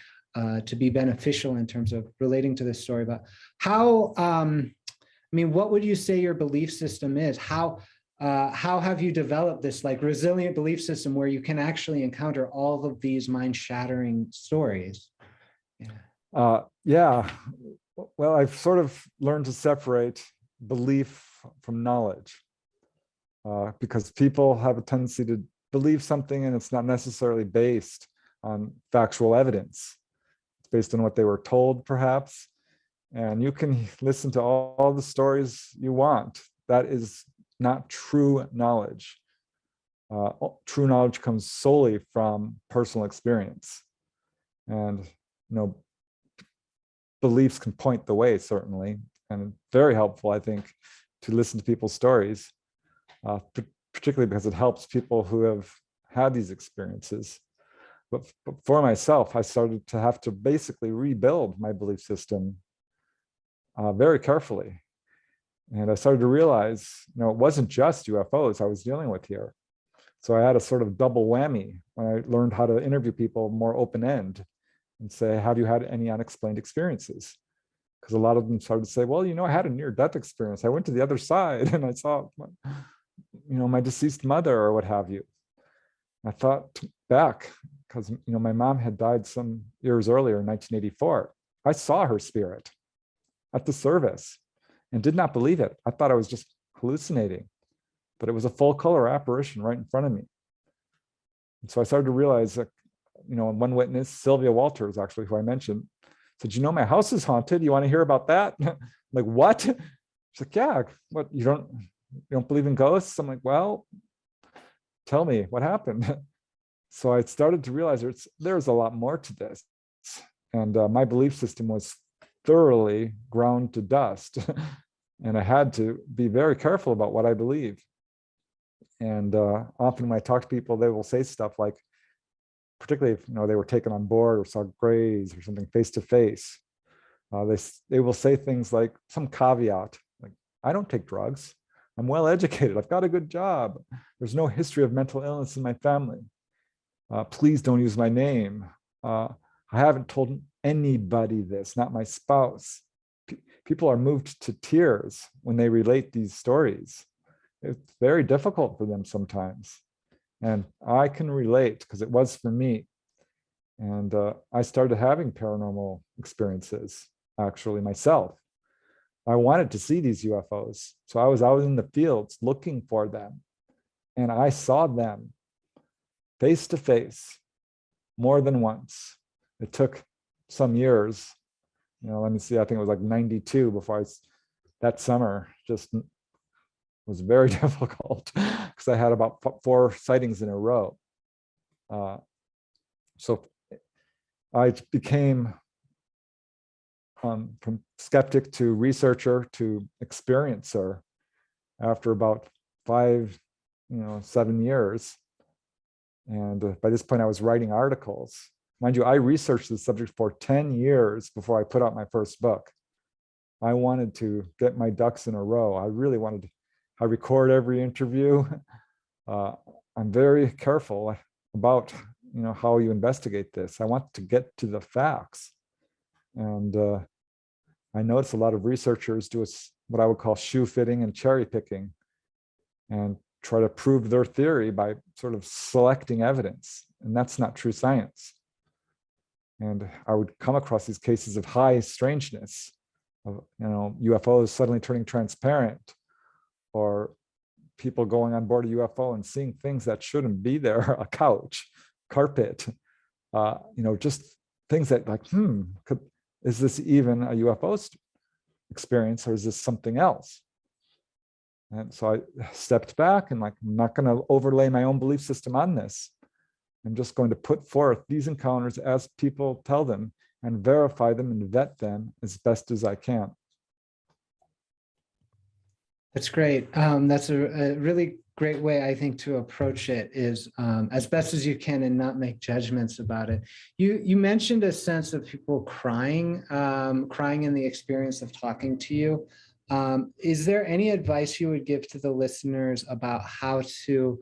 to be beneficial in terms of relating to this story. But how, what would you say your belief system is? How have you developed this like resilient belief system where you can actually encounter all of these mind-shattering stories? Yeah. Well, I've sort of learned to separate belief from knowledge, because people have a tendency to believe something and it's not necessarily based on factual evidence. It's based on what they were told, perhaps. And you can listen to all the stories you want. That is not true knowledge. True knowledge comes solely from personal experience. And, beliefs can point the way, certainly, and very helpful, I think, to listen to people's stories, particularly because it helps people who have had these experiences. But for myself, I started to have to basically rebuild my belief system very carefully. And I started to realize, it wasn't just UFOs I was dealing with here. So I had a sort of double whammy when I learned how to interview people more open-end and say, have you had any unexplained experiences? Because a lot of them started to say, well, I had a near-death experience. I went to the other side and I saw, my deceased mother or what have you. I thought back, because my mom had died some years earlier in 1984. I saw her spirit at the service and did not believe it. I thought I was just hallucinating, but it was a full color apparition right in front of me. And so I started to realize that, one witness, Sylvia Walters, actually, who I mentioned, said, my house is haunted. You want to hear about that? I'm like, what? She's like, yeah, what, you don't believe in ghosts? I'm like, well, tell me what happened. So I started to realize there's a lot more to this. And my belief system was thoroughly ground to dust. And I had to be very careful about what I believe. And often when I talk to people, they will say stuff like, particularly if they were taken on board or saw grays or something face to face, they will say things like some caveat, like, I don't take drugs. I'm well educated. I've got a good job. There's no history of mental illness in my family. Please don't use my name. I haven't told anybody this, not my spouse. People are moved to tears when they relate these stories. It's very difficult for them sometimes. And I can relate because it was for me. And I started having paranormal experiences, actually, myself. I wanted to see these UFOs. So I was out in the fields looking for them. And I saw them face to face more than once. It took some years. Let me see, I think it was like 92 before that summer just was very difficult because I had about 4 sightings in a row. So I became from skeptic to researcher to experiencer after about 5, 7 years. And by this point, I was writing articles. Mind you, I researched the subject for 10 years before I put out my first book. I wanted to get my ducks in a row. I really wanted to. I record every interview. I'm very careful about how you investigate this. I want to get to the facts. And I notice a lot of researchers do what I would call shoe fitting and cherry picking and try to prove their theory by sort of selecting evidence. And that's not true science. And I would come across these cases of high strangeness, of UFOs suddenly turning transparent, or people going on board a UFO and seeing things that shouldn't be there, a couch, carpet, just things that like, is this even a UFO experience or is this something else? And so I stepped back and I'm not going to overlay my own belief system on this. I'm just going to put forth these encounters as people tell them and verify them and vet them as best as I can. That's great. That's a really great way, I think, to approach it is as best as you can and not make judgments about it. You mentioned a sense of people crying in the experience of talking to you. Is there any advice you would give to the listeners about how to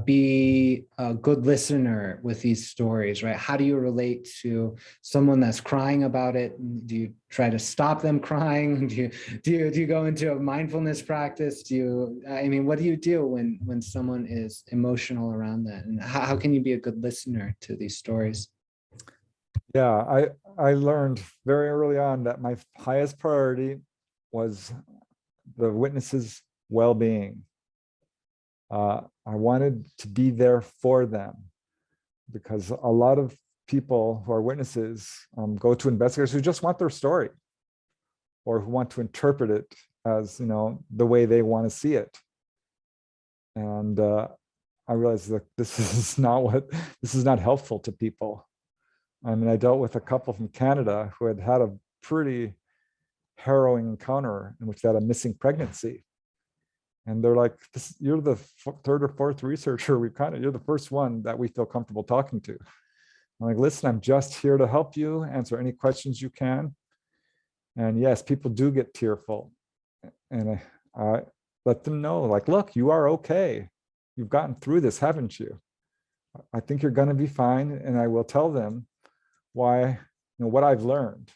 be a good listener with these stories, right? How do you relate to someone that's crying about it? Do you try to stop them crying? Do you go into a mindfulness practice? What do you do when someone is emotional around that? And how can you be a good listener to these stories? Yeah, I learned very early on that my highest priority was the witnesses' well-being. I wanted to be there for them because a lot of people who are witnesses go to investigators who just want their story or who want to interpret it as, the way they want to see it. And I realized that this is not helpful to people. I mean, I dealt with a couple from Canada who had a pretty harrowing encounter in which they had a missing pregnancy. And they're like, you're the 3rd or 4th researcher you're the first one that we feel comfortable talking to. I'm like, listen, I'm just here to help you, answer any questions you can. And yes, people do get tearful. And I let them know, like, look, you are okay. You've gotten through this, haven't you? I think you're going to be fine. And I will tell them why, what I've learned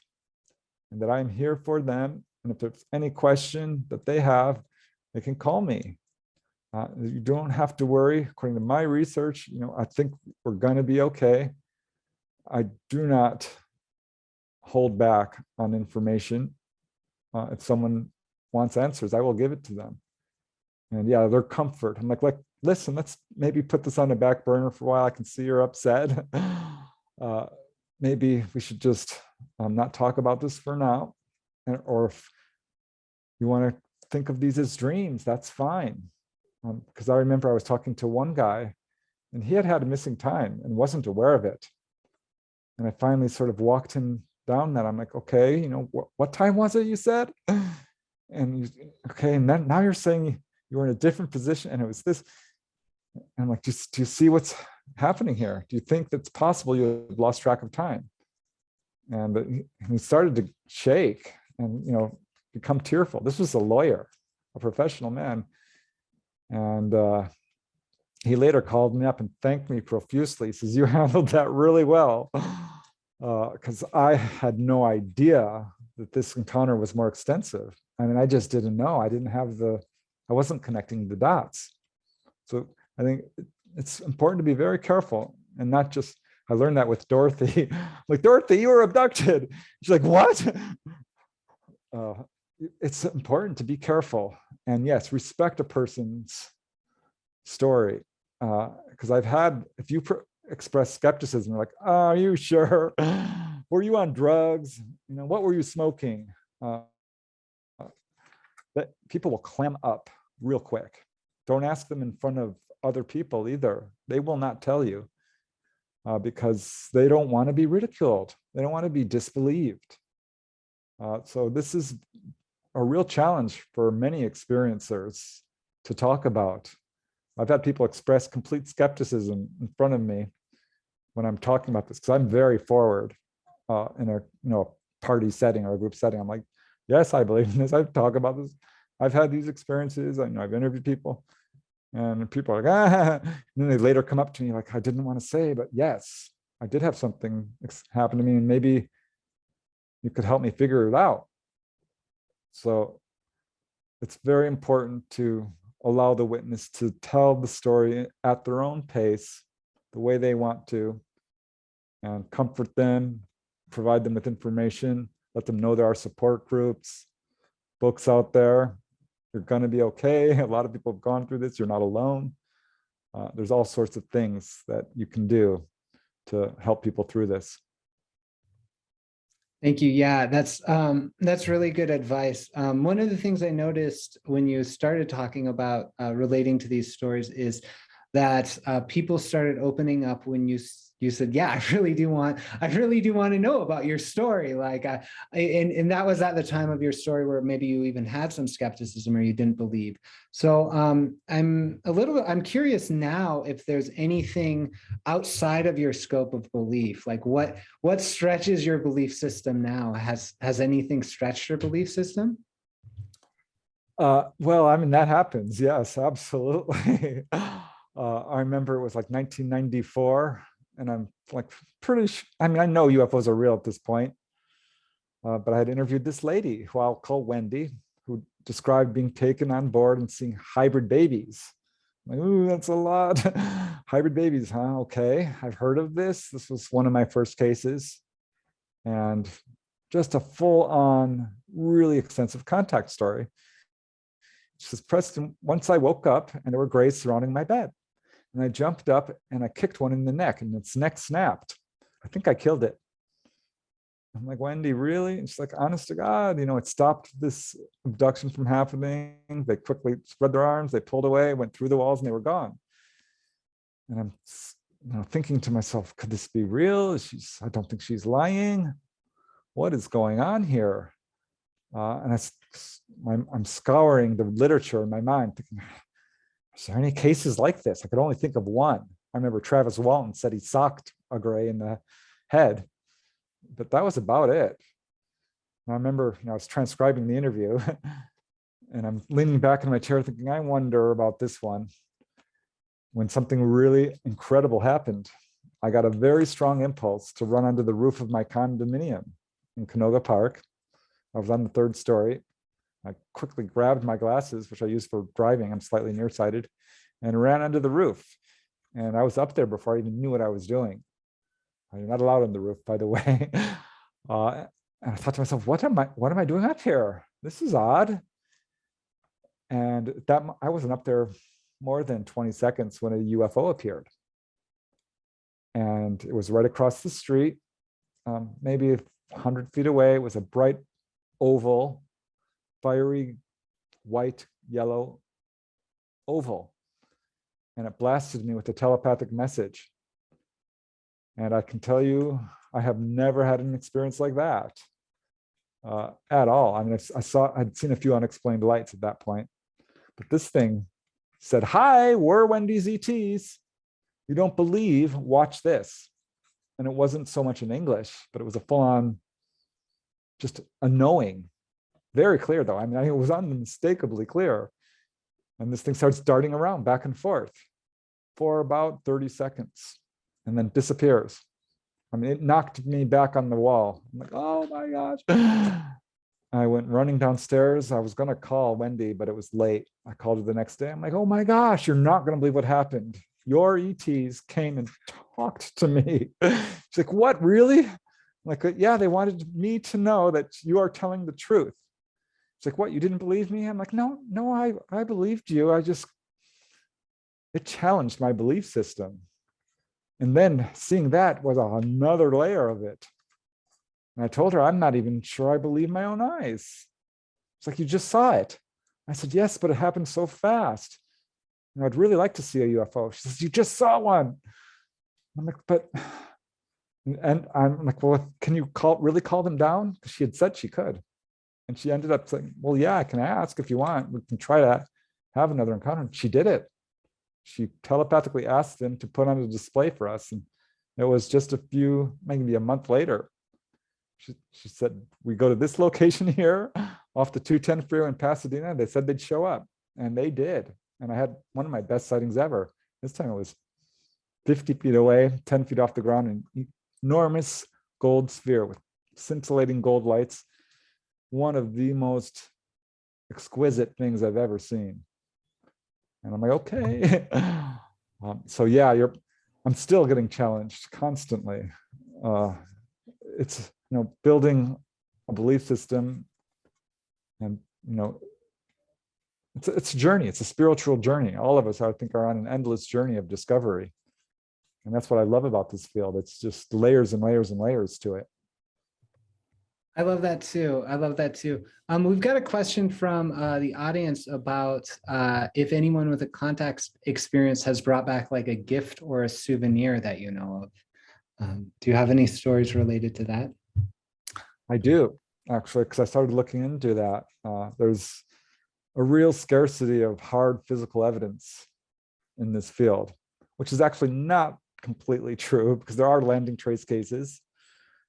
and that I'm here for them. And if there's any question that they have, they can call me. You don't have to worry. According to my research, I think we're going to be okay. I do not hold back on information. If someone wants answers, I will give it to them. And yeah, their comfort. I'm like, listen, let's maybe put this on the back burner for a while. I can see you're upset. Maybe we should just not talk about this for now. Or if you want to think of these as dreams, that's fine. Because I remember I was talking to one guy and he had had a missing time and wasn't aware of it. And I finally sort of walked him down that. I'm like, okay, you know, what time was it you said? And okay, and then now you're saying you were in a different position and it was this. And I'm like, do you see what's happening here? Do you think that's possible you have lost track of time? And he started to shake and, you know, become tearful. This was a lawyer, a professional man. And he later called me up and thanked me profusely. He says, you handled that really well. Because I had no idea that this encounter was more extensive. I mean, I just didn't know. I wasn't connecting the dots. So I think it's important to be very careful and not just, I learned that with Dorothy. Like, Dorothy, you were abducted. She's like, what? It's important to be careful. And yes, respect a person's story. Because I've had, if you express skepticism, like, oh, are you sure? Were you on drugs? You know, what were you smoking? That people will clam up real quick. Don't ask them in front of other people either. They will not tell you because they don't want to be ridiculed. They don't want to be disbelieved. So this is a real challenge for many experiencers to talk about. I've had people express complete skepticism in front of me when I'm talking about this, because I'm very forward in a party setting or a group setting. I'm like, yes, I believe in this. I've talked about this. I've had these experiences. I've interviewed people, and people are like, ah. And then they later come up to me like, I didn't want to say, but yes, I did have something happen to me, and maybe you could help me figure it out. So it's very important to allow the witness to tell the story at their own pace, the way they want to, and comfort them, provide them with information, let them know there are support groups, books out there. You're going to be okay. A lot of people have gone through this. You're not alone. There's all sorts of things that you can do to help people through this. Thank you. Yeah, that's really good advice. One of the things I noticed when you started talking about relating to these stories is that people started opening up when you said, yeah, I really do want to know about your story. Like, and that was at the time of your story where maybe you even had some skepticism or you didn't believe. So I'm curious now if there's anything outside of your scope of belief, like what stretches your belief system now? Has anything stretched your belief system? Well, I mean, that happens. Yes, absolutely. I remember it was like 1994. And I'm like I know UFOs are real at this point, but I had interviewed this lady who I'll call Wendy, who described being taken on board and seeing hybrid babies. I'm like, ooh, that's a lot. Hybrid babies, huh? Okay, I've heard of this. This was one of my first cases. And just a full-on, really extensive contact story. She says, Preston, once I woke up and there were grays surrounding my bed. And I jumped up and I kicked one in the neck and its neck snapped. I think I killed it. I'm like, Wendy, really? And she's like, honest to God, it stopped this abduction from happening. They quickly spread their arms, they pulled away, went through the walls, and they were gone. And I'm thinking to myself, could this be real? I don't think she's lying. What is going on here? And I'm scouring the literature in my mind, thinking, is there any cases like this? I could only think of one. I remember Travis Walton said he socked a gray in the head, but that was about it. And I remember I was transcribing the interview and I'm leaning back in my chair thinking, I wonder about this one. When something really incredible happened, I got a very strong impulse to run onto the roof of my condominium in Canoga Park. I was on the 3rd story. I quickly grabbed my glasses, which I use for driving. I'm slightly nearsighted, and ran under the roof. And I was up there before I even knew what I was doing. You're not allowed on the roof, by the way. And I thought to myself, what am I doing up here? This is odd. And that I wasn't up there more than 20 seconds when a UFO appeared. And it was right across the street, maybe 100 feet away. It was a bright oval, fiery white, yellow oval. And it blasted me with a telepathic message. And I can tell you, I have never had an experience like that at all. I mean, I'd seen a few unexplained lights at that point, but this thing said, "Hi, we're Wendy's ETs. You don't believe, watch this." And it wasn't so much in English, but it was a full-on, just a knowing. Very clear though. I mean, it was unmistakably clear. And this thing starts darting around back and forth for about 30 seconds and then disappears. I mean, it knocked me back on the wall. I'm like, oh my gosh. I went running downstairs. I was going to call Wendy, but it was late. I called her the next day. I'm like, oh my gosh, you're not going to believe what happened. Your ETs came and talked to me. She's like, what, really? I'm like, yeah, they wanted me to know that you are telling the truth. She's like, what, you didn't believe me? I'm like, no, I believed you. It challenged my belief system. And then seeing that was another layer of it. And I told her, I'm not even sure I believe my own eyes. It's like, you just saw it. I said, yes, but it happened so fast. And I'd really like to see a UFO. She says, you just saw one. I'm like, but, and I'm like, well, can you really call them down? Because she had said she could. And she ended up saying, well, yeah, I can ask if you want. We can try to have another encounter. She did it. She telepathically asked them to put on a display for us. And it was just maybe a month later. She said, we go to this location here off the 210 freeway in Pasadena. They said they'd show up, and they did. And I had one of my best sightings ever. This time it was 50 feet away, 10 feet off the ground, an enormous gold sphere with scintillating gold lights. One of the most exquisite things I've ever seen. And I'm like, okay. So yeah, I'm still getting challenged constantly. It's, building a belief system, and, it's a journey. It's a spiritual journey. All of us, I think, are on an endless journey of discovery. And that's what I love about this field. It's just layers and layers and layers to it. I love that too. We've got a question from the audience about if anyone with a contact experience has brought back like a gift or a souvenir that you know of. Do you have any stories related to that? I do, actually, because I started looking into that. There's a real scarcity of hard physical evidence in this field, which is actually not completely true, because there are landing trace cases.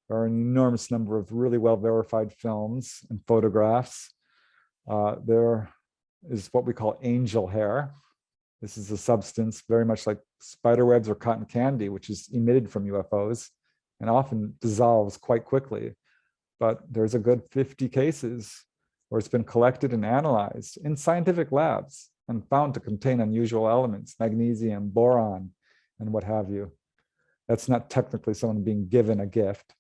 There are an enormous number of really well verified films and photographs. There is what we call angel hair. This is a substance very much like spider webs or cotton candy, which is emitted from UFOs and often dissolves quite quickly. But there's a good 50 cases where it's been collected and analyzed in scientific labs and found to contain unusual elements, magnesium, boron, and what have you. That's not technically someone being given a gift.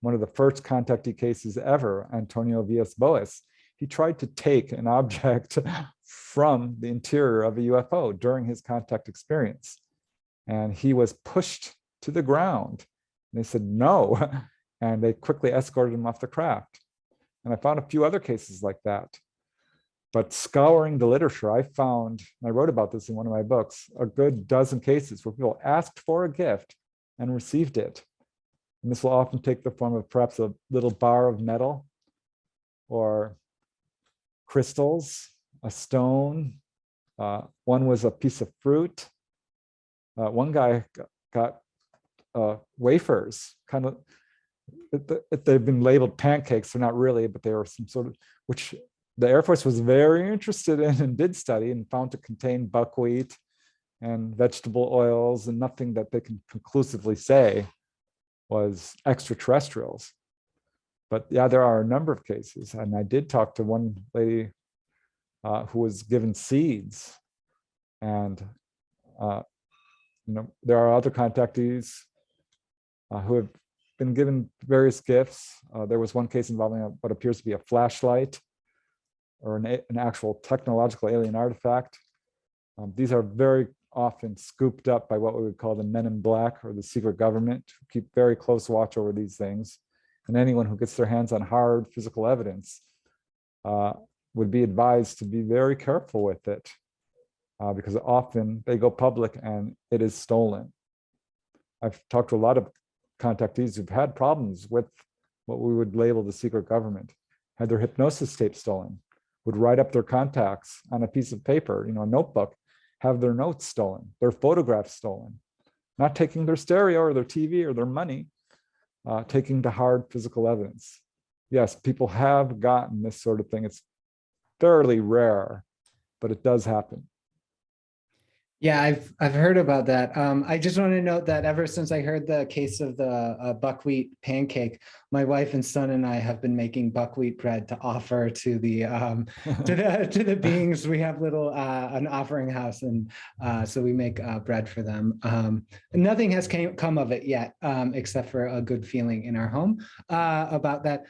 One of the first contactee cases ever, Antonio Villas-Boas, he tried to take an object from the interior of a UFO during his contact experience. And he was pushed to the ground. And they said, no. And they quickly escorted him off the craft. And I found a few other cases like that. But scouring the literature, I found, and I wrote about this in one of my books, a good dozen cases where people asked for a gift and received it. And this will often take the form of perhaps a little bar of metal or crystals, a stone. One was a piece of fruit. One guy got wafers, kind of, they've been labeled pancakes. They're not really, but they were some sort of, which the Air Force was very interested in and did study and found to contain buckwheat and vegetable oils, and nothing that they can conclusively say was extraterrestrials. But yeah, there are a number of cases. And I did talk to one lady who was given seeds. And there are other contactees who have been given various gifts. There was one case involving what appears to be a flashlight or an actual technological alien artifact. These are very often scooped up by what we would call the men in black or the secret government, who keep very close watch over these things. And anyone who gets their hands on hard physical evidence would be advised to be very careful with it, because often they go public and it is stolen. I've talked to a lot of contactees who've had problems with what we would label the secret government, had their hypnosis tape stolen, would write up their contacts on a piece of paper, a notebook, have their notes stolen, their photographs stolen, not taking their stereo or their TV or their money, taking the hard physical evidence. Yes, people have gotten this sort of thing. It's fairly rare, but it does happen. Yeah, I've heard about that. I just want to note that ever since I heard the case of the buckwheat pancake, my wife and son and I have been making buckwheat bread to offer to the to the beings. We have an offering house, and so we make bread for them. Nothing has come of it yet, except for a good feeling in our home about that.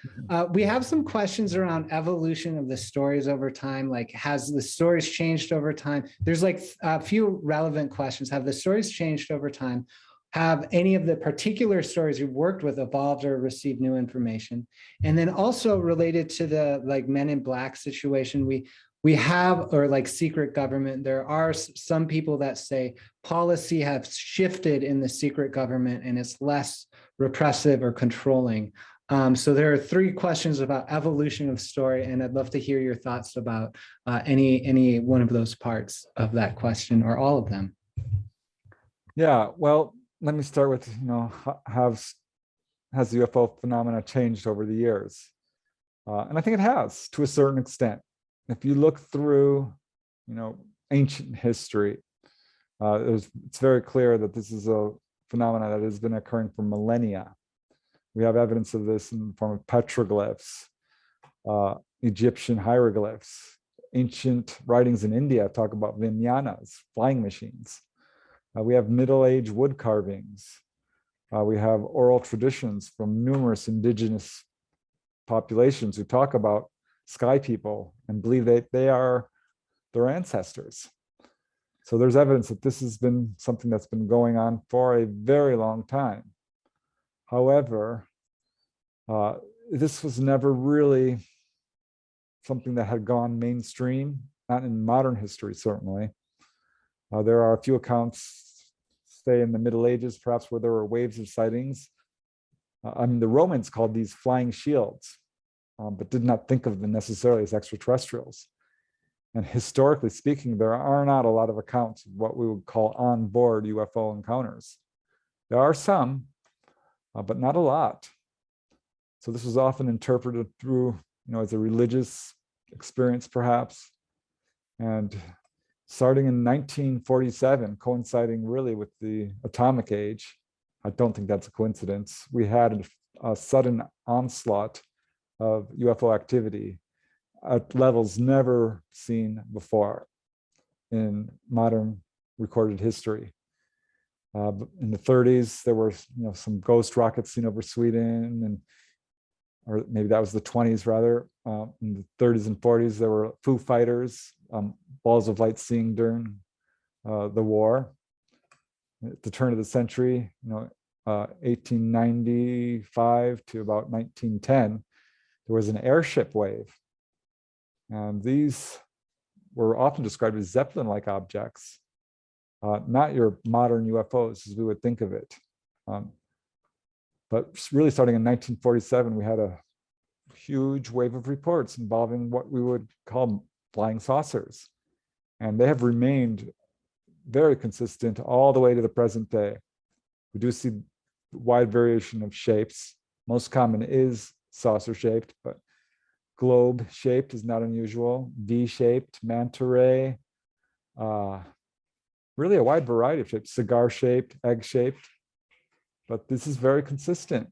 We have some questions around evolution of the stories over time. Like, has the stories changed over time? There's like a few relevant questions. Have the stories changed over time? Have any of the particular stories you've worked with evolved or received new information? And then also related to the like Men in Black situation, we have, or like secret government, there are some people that say policy has shifted in the secret government and it's less repressive or controlling. So there are three questions about evolution of story, and I'd love to hear your thoughts about any one of those parts of that question, or all of them. Yeah, well, let me start with, has the UFO phenomena changed over the years? And I think it has, to a certain extent. If you look through, ancient history, it's very clear that this is a phenomenon that has been occurring for millennia. We have evidence of this in the form of petroglyphs, Egyptian hieroglyphs. Ancient writings in India talk about vinyanas, flying machines. We have Middle Age wood carvings. We have oral traditions from numerous indigenous populations who talk about sky people and believe that they are their ancestors. So there's evidence that this has been something that's been going on for a very long time. However, this was never really something that had gone mainstream, not in modern history, certainly. There are a few accounts, say in the Middle Ages, perhaps, where there were waves of sightings. The Romans called these flying shields, but did not think of them necessarily as extraterrestrials. And historically speaking, there are not a lot of accounts of what we would call on-board UFO encounters. There are some, but not a lot. So this was often interpreted through, as a religious experience, perhaps. And starting in 1947, coinciding really with the atomic age, I don't think that's a coincidence, we had a sudden onslaught of UFO activity at levels never seen before in modern recorded history. In the 30s, there were some ghost rockets seen over Sweden, or maybe that was the 20s rather. In the 30s and 40s, there were Foo Fighters, balls of light seen during the war. At the turn of the century, 1895 to about 1910, there was an airship wave. And these were often described as Zeppelin-like objects, not your modern UFOs as we would think of it. But really starting in 1947, we had a huge wave of reports involving what we would call flying saucers. And they have remained very consistent all the way to the present day. We do see wide variation of shapes. Most common is saucer-shaped, but globe-shaped is not unusual, V-shaped, manta ray, really a wide variety of shapes, cigar-shaped, egg-shaped, but this is very consistent.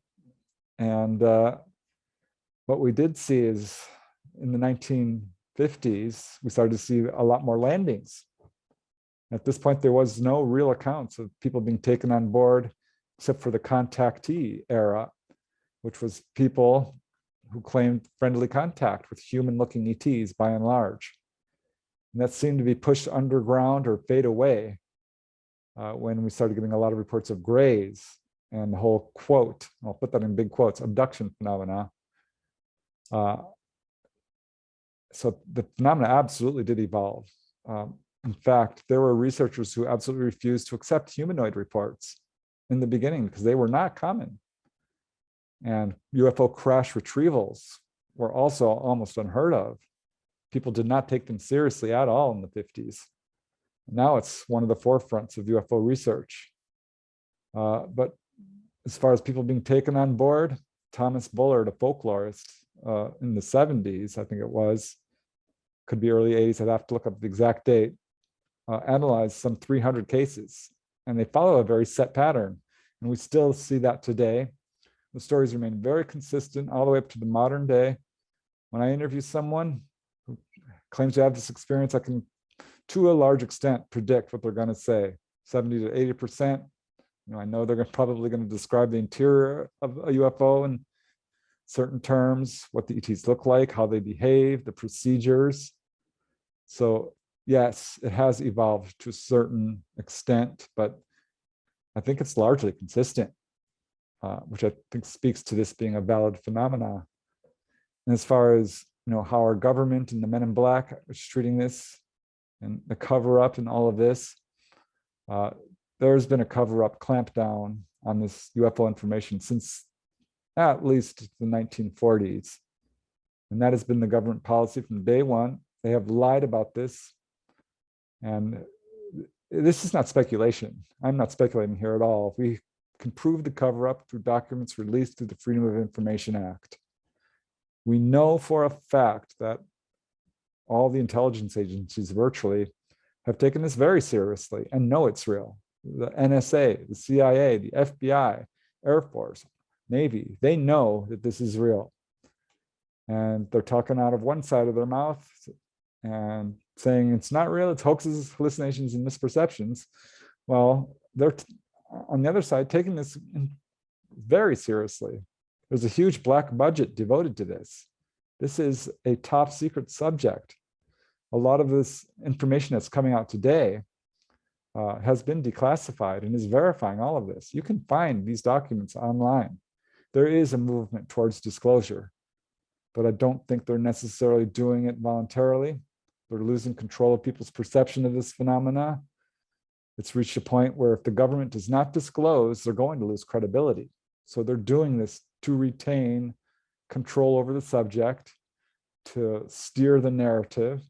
And what we did see is in the 1950s, we started to see a lot more landings. At this point, there was no real accounts of people being taken on board except for the contactee era, which was people who claimed friendly contact with human-looking ETs by and large. And that seemed to be pushed underground or fade away when we started getting a lot of reports of grays and the whole quote, I'll put that in big quotes, abduction phenomena. So the phenomena absolutely did evolve. In fact, there were researchers who absolutely refused to accept humanoid reports in the beginning because they were not common. And UFO crash retrievals were also almost unheard of. People did not take them seriously at all in the 50s. Now it's one of the forefronts of UFO research. But as far as people being taken on board, Thomas Bullard, a folklorist in the 70s, I think it was, could be early 80s, I'd have to look up the exact date, analyzed some 300 cases, and they follow a very set pattern. And we still see that today. The stories remain very consistent all the way up to the modern day. When I interview someone who claims to have this experience, I can, to a large extent, predict what they're going to say. 70 to 80%. I know they're probably going to describe the interior of a UFO in certain terms, what the ETs look like, how they behave, the procedures. So yes, it has evolved to a certain extent, but I think it's largely consistent, which I think speaks to this being a valid phenomena. And as far as how our government and the men in black is treating this and the cover-up and all of this, there's been a cover-up clampdown on this UFO information since at least the 1940s. And that has been the government policy from day one. They have lied about this. And this is not speculation. I'm not speculating here at all. If we can prove the cover-up through documents released through the Freedom of Information Act, we know for a fact that all the intelligence agencies virtually have taken this very seriously and know it's real. The NSA, the CIA, the FBI, Air Force, Navy, they know that this is real. And they're talking out of one side of their mouth and saying it's not real, it's hoaxes, hallucinations, and misperceptions. Well, they're on the other side taking this very seriously. There's a huge black budget devoted to this. This is a top secret subject. A lot of this information that's coming out today has been declassified and is verifying all of this. You can find these documents online. There is a movement towards disclosure, but I don't think they're necessarily doing it voluntarily. They're losing control of people's perception of this phenomena. It's reached a point where if the government does not disclose, they're going to lose credibility. So they're doing this to retain control over the subject, to steer the narrative.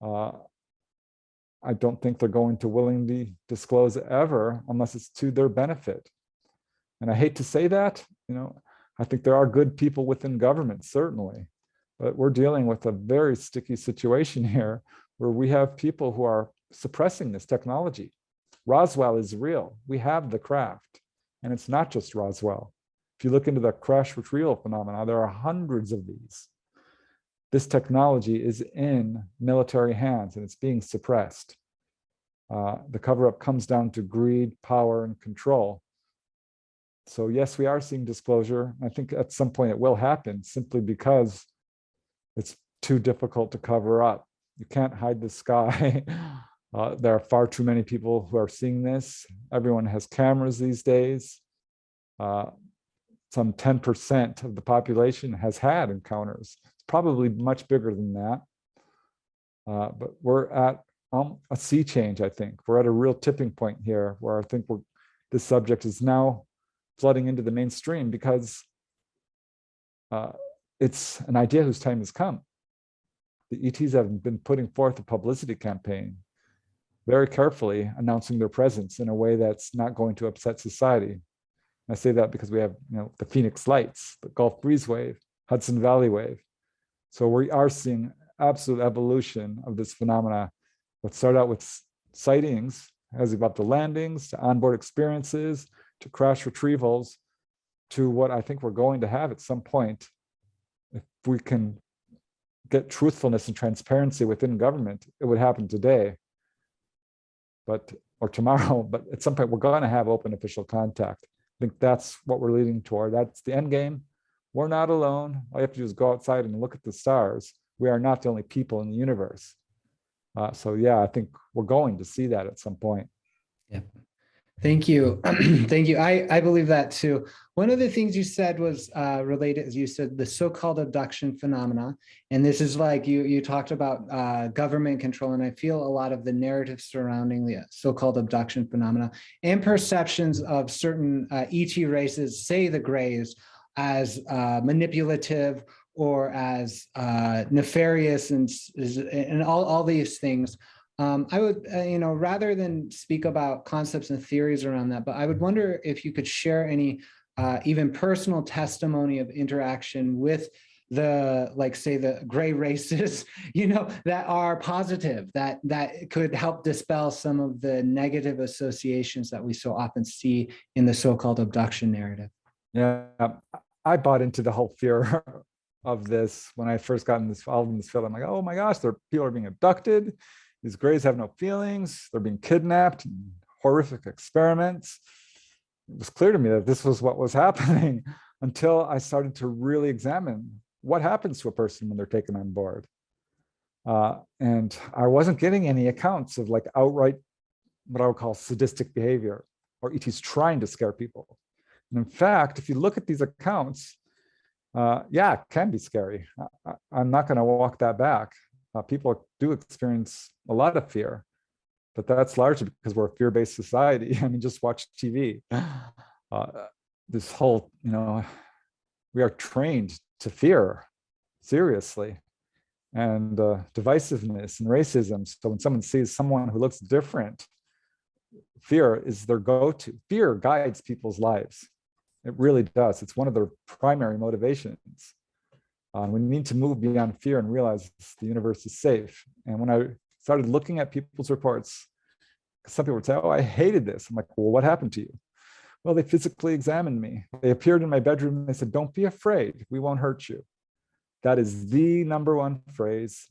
I don't think they're going to willingly disclose ever unless it's to their benefit. And I hate to say that, I think there are good people within government, certainly, but we're dealing with a very sticky situation here where we have people who are suppressing this technology. Roswell is real. We have the craft, and it's not just Roswell. If you look into the crash retrieval phenomena, there are hundreds of these. This technology is in military hands and it's being suppressed. The cover-up comes down to greed, power, and control. So yes, we are seeing disclosure. I think at some point it will happen simply because it's too difficult to cover up. You can't hide the sky. There are far too many people who are seeing this. Everyone has cameras these days. Some 10% of the population has had encounters. It's probably much bigger than that. But we're at a sea change, I think. We're at a real tipping point here where I think this subject is now flooding into the mainstream because it's an idea whose time has come. The ETs have been putting forth a publicity campaign, very carefully announcing their presence in a way that's not going to upset society. I say that because we have, the Phoenix Lights, the Gulf Breeze Wave, Hudson Valley Wave. So we are seeing absolute evolution of this phenomena. What started out with sightings has evolved to landings, to onboard experiences, to crash retrievals, to what I think we're going to have at some point. If we can get truthfulness and transparency within government, it would happen today. But or tomorrow, but at some point we're going to have open official contact. I think that's what we're leading toward. That's the end game. We're not alone. All you have to do is go outside and look at the stars. We are not the only people in the universe. So yeah, I think we're going to see that at some point. Yeah. Thank you. Thank you. I believe that too. One of the things you said was related, as you said, the so-called abduction phenomena. And this is like you talked about government control. And I feel a lot of the narrative surrounding the so-called abduction phenomena and perceptions of certain ET races, say the Greys, as manipulative or as nefarious and all these things. I would, rather than speak about concepts and theories around that, but I would wonder if you could share any even personal testimony of interaction with the, like, say, the gray races, that are positive, that could help dispel some of the negative associations that we so often see in the so-called abduction narrative. Yeah, I bought into the whole fear of this when I first got involved in this field. I'm like, oh my gosh, people are being abducted. These Greys have no feelings. They're being kidnapped, horrific experiments. It was clear to me that this was what was happening until I started to really examine what happens to a person when they're taken on board. And I wasn't getting any accounts of like outright, what I would call sadistic behavior, or ETs trying to scare people. And in fact, if you look at these accounts, yeah, it can be scary. I'm not going to walk that back. People do experience a lot of fear, but that's largely because we're a fear-based society. I mean, just watch TV. This whole, we are trained to fear, seriously, and divisiveness and racism. So when someone sees someone who looks different, fear is their go-to. Fear guides people's lives. It really does. It's one of their primary motivations. We need to move beyond fear and realize the universe is safe. And when I started looking at people's reports, some people would say, oh, I hated this. I'm like, well, what happened to you? Well, they physically examined me. They appeared in my bedroom and they said, don't be afraid. We won't hurt you. That is the number one phrase.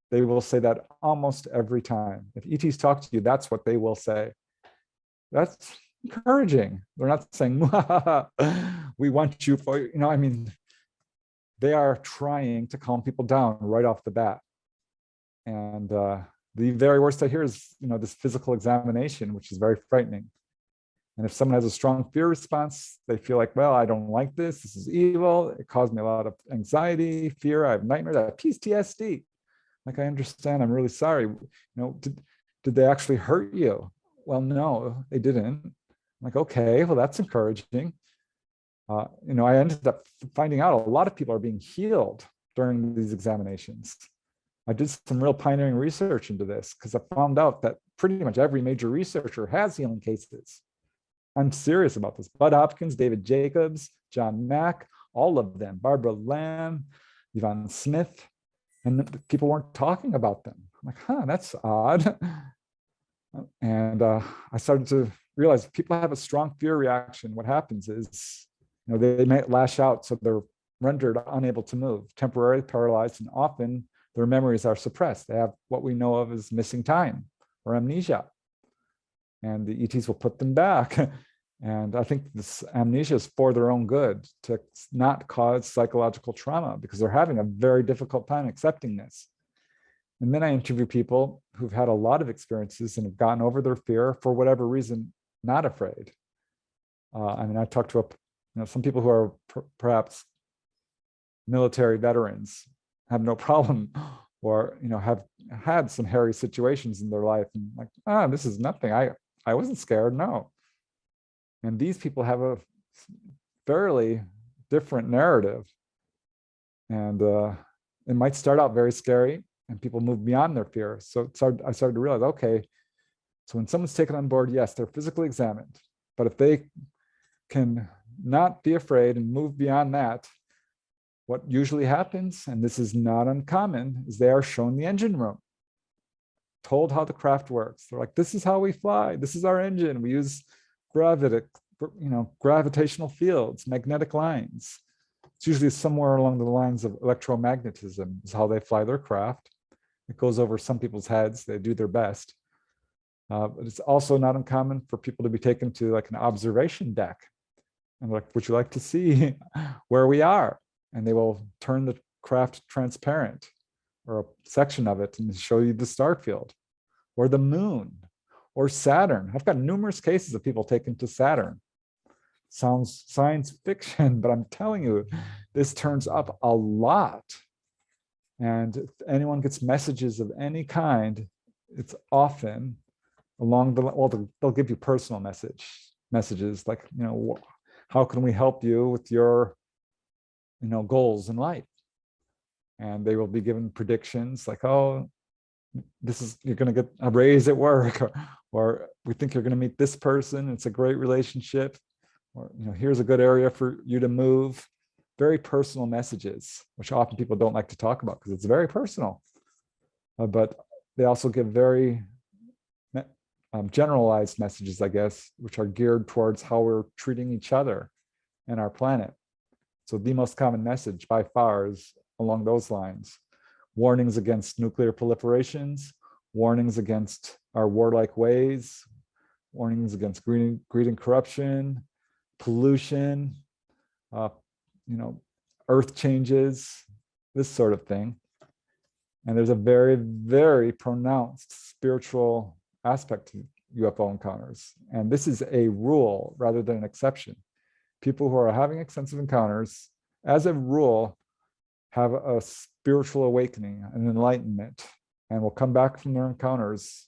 They will say that almost every time. If ETs talk to you, that's what they will say. That's encouraging. They're not saying, we want you for, they are trying to calm people down right off the bat. And the very worst I hear is, this physical examination, which is very frightening. And if someone has a strong fear response, they feel like, well, I don't like this. This is evil. It caused me a lot of anxiety, fear. I have nightmares. I have PTSD. Like, I understand. I'm really sorry. Did they actually hurt you? Well, no, they didn't. I'm like, okay, well, that's encouraging. I ended up finding out a lot of people are being healed during these examinations. I did some real pioneering research into this because I found out that pretty much every major researcher has healing cases. I'm serious about this. Bud Hopkins, David Jacobs, John Mack, all of them, Barbara Lamb, Yvonne Smith, and people weren't talking about them. I'm like, that's odd. And I started to realize people have a strong fear reaction. What happens is, they might lash out, so they're rendered unable to move, temporarily paralyzed, and often their memories are suppressed. They have what we know of as missing time or amnesia. And the ETs will put them back. And I think this amnesia is for their own good, to not cause psychological trauma, because they're having a very difficult time accepting this. And then I interview people who've had a lot of experiences and have gotten over their fear for whatever reason, not afraid. I talked to some people who are perhaps military veterans, have no problem, or have had some hairy situations in their life, and like, this is nothing. I wasn't scared, no. And these people have a fairly different narrative, and it might start out very scary, and people move beyond their fear. So I started to realize, okay, so when someone's taken on board, yes, they're physically examined, but if they can not be afraid and move beyond that, what usually happens, and this is not uncommon, is they are shown the engine room, told how the craft works. They're like, this is how we fly. This is our engine. We use gravitational fields, magnetic lines. It's usually somewhere along the lines of electromagnetism is how they fly their craft. It goes over some people's heads. They do their best. But it's also not uncommon for people to be taken to like an observation deck. And like, would you like to see where we are? And they will turn the craft transparent or a section of it and show you the star field or the moon or Saturn. I've got numerous cases of people taken to Saturn. Sounds science fiction, but I'm telling you, this turns up a lot. And if anyone gets messages of any kind, it's often along the, well, they'll give you personal messages like, you know, how can we help you with your, you know, goals in life? And they will be given predictions like, oh, this is, you're going to get a raise at work, or we think you're going to meet this person. It's a great relationship, or, you know, here's a good area for you to move. Very personal messages, which often people don't like to talk about because it's very personal. But they also give very generalized messages, I guess, which are geared towards how we're treating each other and our planet. So the most common message by far is along those lines. Warnings against nuclear proliferations, warnings against our warlike ways, warnings against greed and corruption, pollution, you know, earth changes, this sort of thing. And there's a very, very pronounced spiritual aspect to UFO encounters. And this is a rule rather than an exception. People who are having extensive encounters, as a rule, have a spiritual awakening, an enlightenment, and will come back from their encounters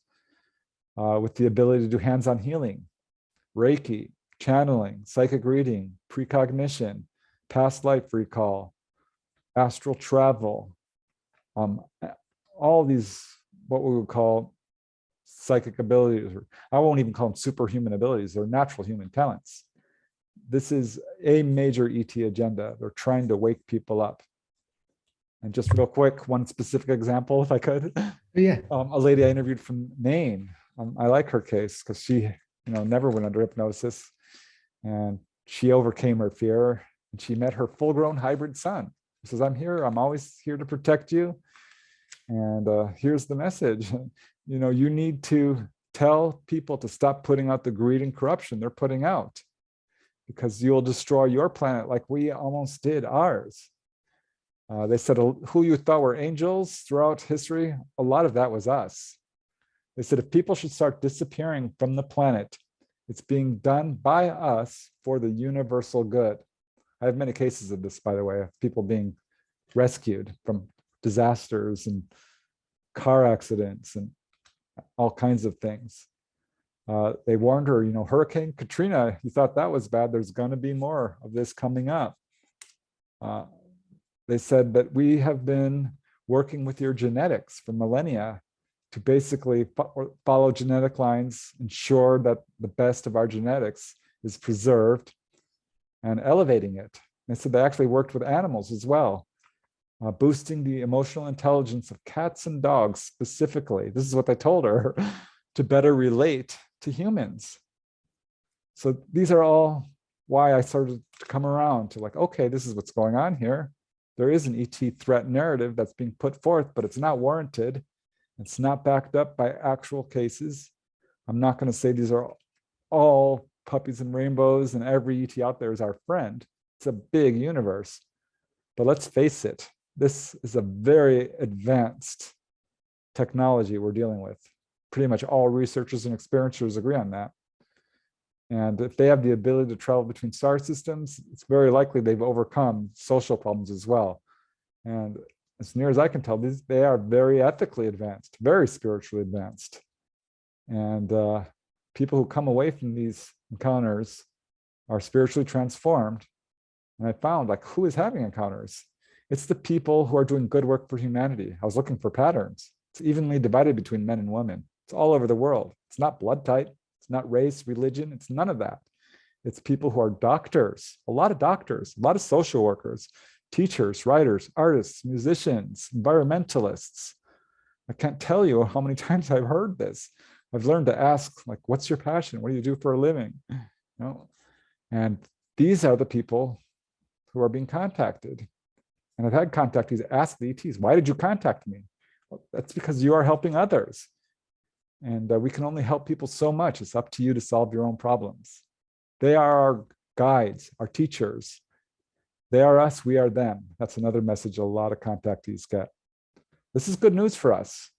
with the ability to do hands-on healing, Reiki, channeling, psychic reading, precognition, past life recall, astral travel, all these, what we would call psychic abilities, or I won't even call them superhuman abilities, they're natural human talents. This is a major ET agenda. They're trying to wake people up. And just real quick, one specific example, if I could. Yeah. A lady I interviewed from Maine. I like her case because she, you know, never went under hypnosis, and she overcame her fear, and she met her full-grown hybrid son. He says, "I'm here. I'm always here to protect you. And here's the message. You know, you need to tell people to stop putting out the greed and corruption they're putting out, because you'll destroy your planet like we almost did ours." They said, who you thought were angels throughout history, a lot of that was us. They said, if people should start disappearing from the planet, it's being done by us for the universal good. I have many cases of this, by the way, of people being rescued from disasters and car accidents and all kinds of things. They warned her, you know, Hurricane Katrina, you thought that was bad. There's going to be more of this coming up. They said that we have been working with your genetics for millennia to basically follow genetic lines, ensure that the best of our genetics is preserved and elevating it. They said they actually worked with animals as well, boosting the emotional intelligence of cats and dogs specifically. This is what they told her, to better relate to humans. So these are all why I started to come around to like, okay, this is what's going on here. There is an ET threat narrative that's being put forth, but it's not warranted. It's not backed up by actual cases. I'm not going to say these are all puppies and rainbows and every ET out there is our friend. It's a big universe. But let's face it, this is a very advanced technology we're dealing with. Pretty much all researchers and experiencers agree on that. And if they have the ability to travel between star systems, it's very likely they've overcome social problems as well. And as near as I can tell, they are very ethically advanced, very spiritually advanced. And people who come away from these encounters are spiritually transformed. And I found, like, who is having encounters? It's the people who are doing good work for humanity. I was looking for patterns. It's evenly divided between men and women. It's all over the world. It's not blood type. It's not race, religion. It's none of that. It's people who are doctors, a lot of social workers, teachers, writers, artists, musicians, environmentalists. I can't tell you how many times I've heard this. I've learned to ask, like, what's your passion? What do you do for a living? You know? And these are the people who are being contacted. And I've had contactees ask the ETs, why did you contact me? Well, that's because you are helping others. And we can only help people so much. It's up to you to solve your own problems. They are our guides, our teachers. They are us, we are them. That's another message a lot of contactees get. This is good news for us.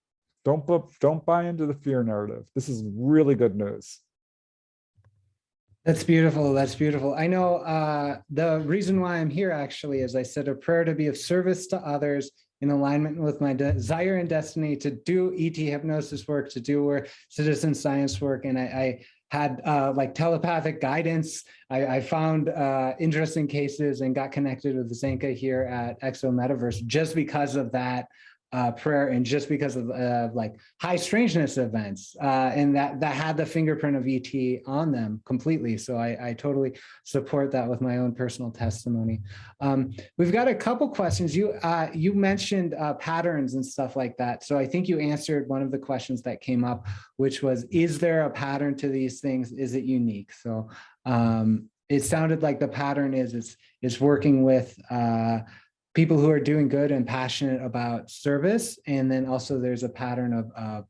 Don't buy into the fear narrative. This is really good news. That's beautiful. That's beautiful. I know the reason why I'm here actually is I said a prayer to be of service to others in alignment with my desire and destiny to do ET hypnosis work, to do citizen science work. And I had like telepathic guidance. I found interesting cases and got connected with Zenka here at Exo Metaverse just because of that prayer and just because of like high strangeness events and that had the fingerprint of ET on them completely. So I totally support that with my own personal testimony. We've got a couple questions. You mentioned patterns and stuff like that. So I think you answered one of the questions that came up, which was, is there a pattern to these things? Is it unique? So it sounded like the pattern is working with people who are doing good and passionate about service. And then also there's a pattern of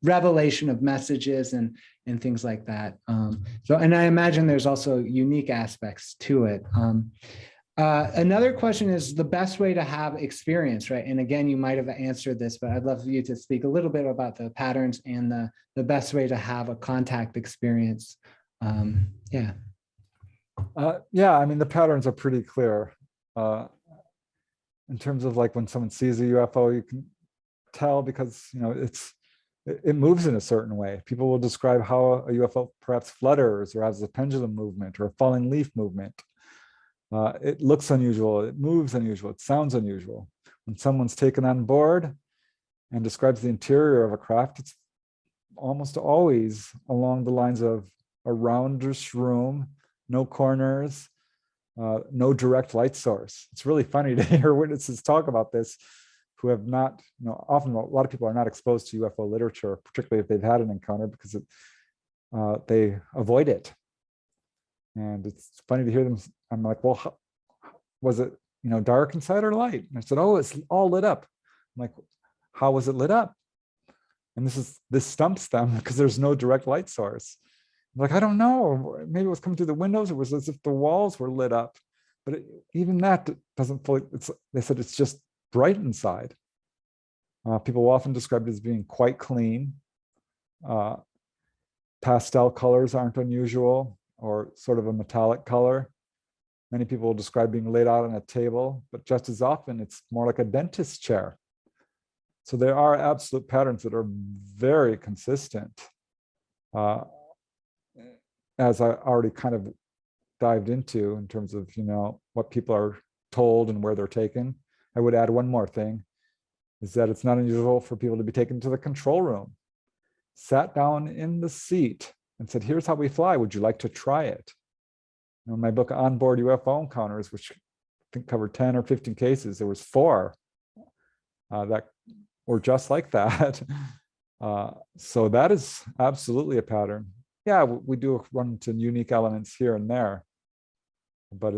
revelation of messages and things like that. And I imagine there's also unique aspects to it. Another question is the best way to have experience, right? And again, you might have answered this, but I'd love for you to speak a little bit about the patterns and the best way to have a contact experience. Yeah, I mean, the patterns are pretty clear. In terms of like when someone sees a UFO, you can tell because, you know, it moves in a certain way. People will describe how a UFO perhaps flutters or has a pendulum movement or a falling leaf movement. It looks unusual, it moves unusual, it sounds unusual. When someone's taken on board and describes the interior of a craft, it's almost always along the lines of a roundish room, no corners, no direct light source. It's really funny to hear witnesses talk about this who have not, you know, often a lot of people are not exposed to UFO literature, particularly if they've had an encounter, because they avoid it. And it's funny to hear them. I'm like, well, was it, you know, dark inside or light? And I said, oh, it's all lit up. I'm like, how was it lit up? And this stumps them because there's no direct light source. Like, I don't know, maybe it was coming through the windows. It was as if the walls were lit up, but even that doesn't fully, they said it's just bright inside. People often describe it as being quite clean. Pastel colors aren't unusual, or sort of a metallic color. Many people will describe being laid out on a table, but just as often it's more like a dentist's chair. So there are absolute patterns that are very consistent. As I already kind of dived into in terms of, you know, what people are told and where they're taken, I would add one more thing, is that it's not unusual for people to be taken to the control room, sat down in the seat and said, here's how we fly. Would you like to try it? You know, in my book, Onboard UFO Encounters, which I think covered 10 or 15 cases, there was 4 that were just like that. So that is absolutely a pattern. Yeah, we do run into unique elements here and there, but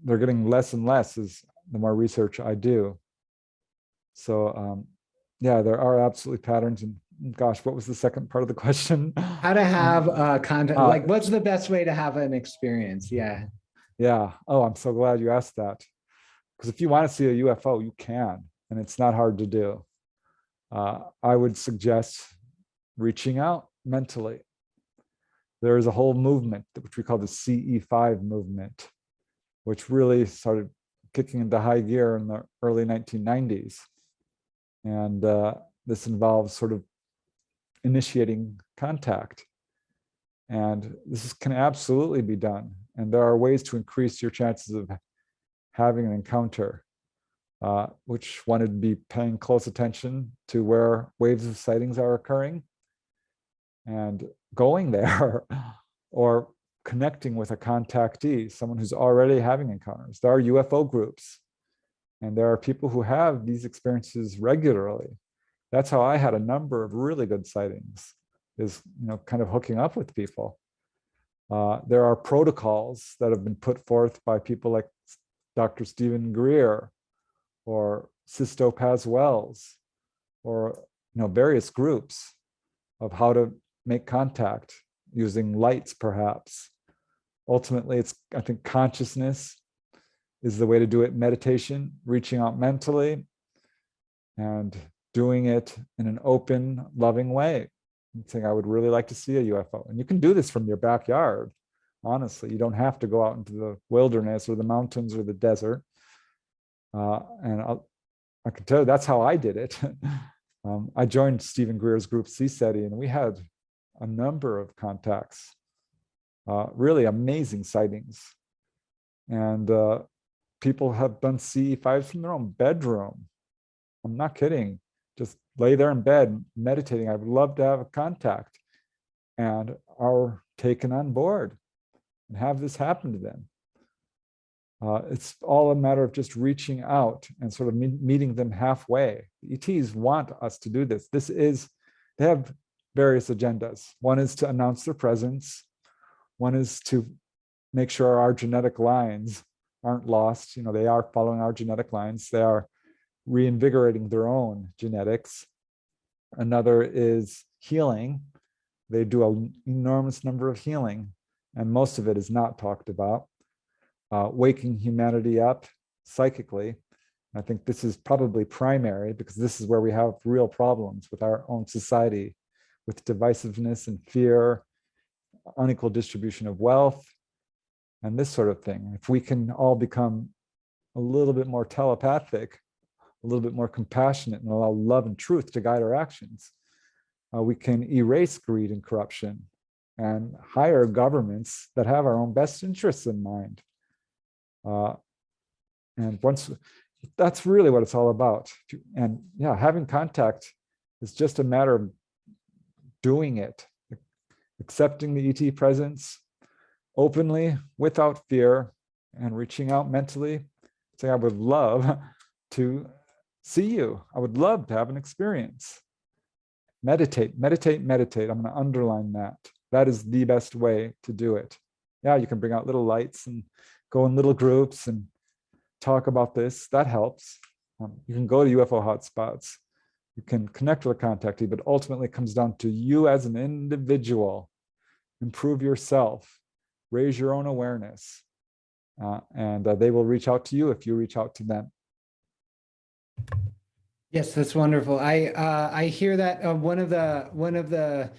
they're getting less and less as the more research I do. So yeah, there are absolutely patterns. And gosh, what was the second part of the question? how to have contact, like what's the best way to have an experience? Yeah. Yeah. Oh, I'm so glad you asked that. Because if you want to see a UFO, you can, and it's not hard to do. I would suggest reaching out mentally. There is a whole movement, which we call the CE5 movement, which really started kicking into high gear in the early 1990s. And this involves sort of initiating contact. And this can absolutely be done. And there are ways to increase your chances of having an encounter, which one would be paying close attention to where waves of sightings are occurring and going there, or connecting with a contactee, someone who's already having encounters. There are UFO groups, and there are people who have these experiences regularly. That's how I had a number of really good sightings, is, you know, kind of hooking up with people. There are protocols that have been put forth by people like Dr. Stephen Greer or Sisto Paz Wells, or, you know, various groups of how to make contact using lights, perhaps. Ultimately, I think consciousness is the way to do it. Meditation, reaching out mentally, and doing it in an open, loving way. And saying, I would really like to see a UFO. And you can do this from your backyard, honestly. You don't have to go out into the wilderness or the mountains or the desert. I can tell you that's how I did it. I joined Stephen Greer's group, CSETI, and we had a number of contacts, really amazing sightings. And people have done CE5s from their own bedroom. I'm not kidding. Just lay there in bed, meditating. I would love to have a contact, and are taken on board and have this happen to them. It's all a matter of just reaching out and sort of meeting them halfway. The ETs want us to do this. They have various agendas. One is to announce their presence. One is to make sure our genetic lines aren't lost. You know, they are following our genetic lines. They are reinvigorating their own genetics. Another is healing. They do an enormous number of healing, and most of it is not talked about. Waking humanity up psychically. I think this is probably primary, because this is where we have real problems with our own society, with divisiveness and fear, unequal distribution of wealth, and this sort of thing. If we can all become a little bit more telepathic, a little bit more compassionate, and allow love and truth to guide our actions, we can erase greed and corruption and hire governments that have our own best interests in mind. And once that's really what it's all about. And yeah, having contact is just a matter of doing it, accepting the ET presence openly, without fear, and reaching out mentally, saying, I would love to see you. I would love to have an experience. Meditate, meditate, meditate. I'm going to underline that. That is the best way to do it. Yeah, you can bring out little lights and go in little groups and talk about this. That helps. You can go to UFO hotspots. You can connect with a contactee, but ultimately it comes down to you as an individual. Improve yourself, raise your own awareness, and they will reach out to you if you reach out to them. Yes, that's wonderful. I hear that one of the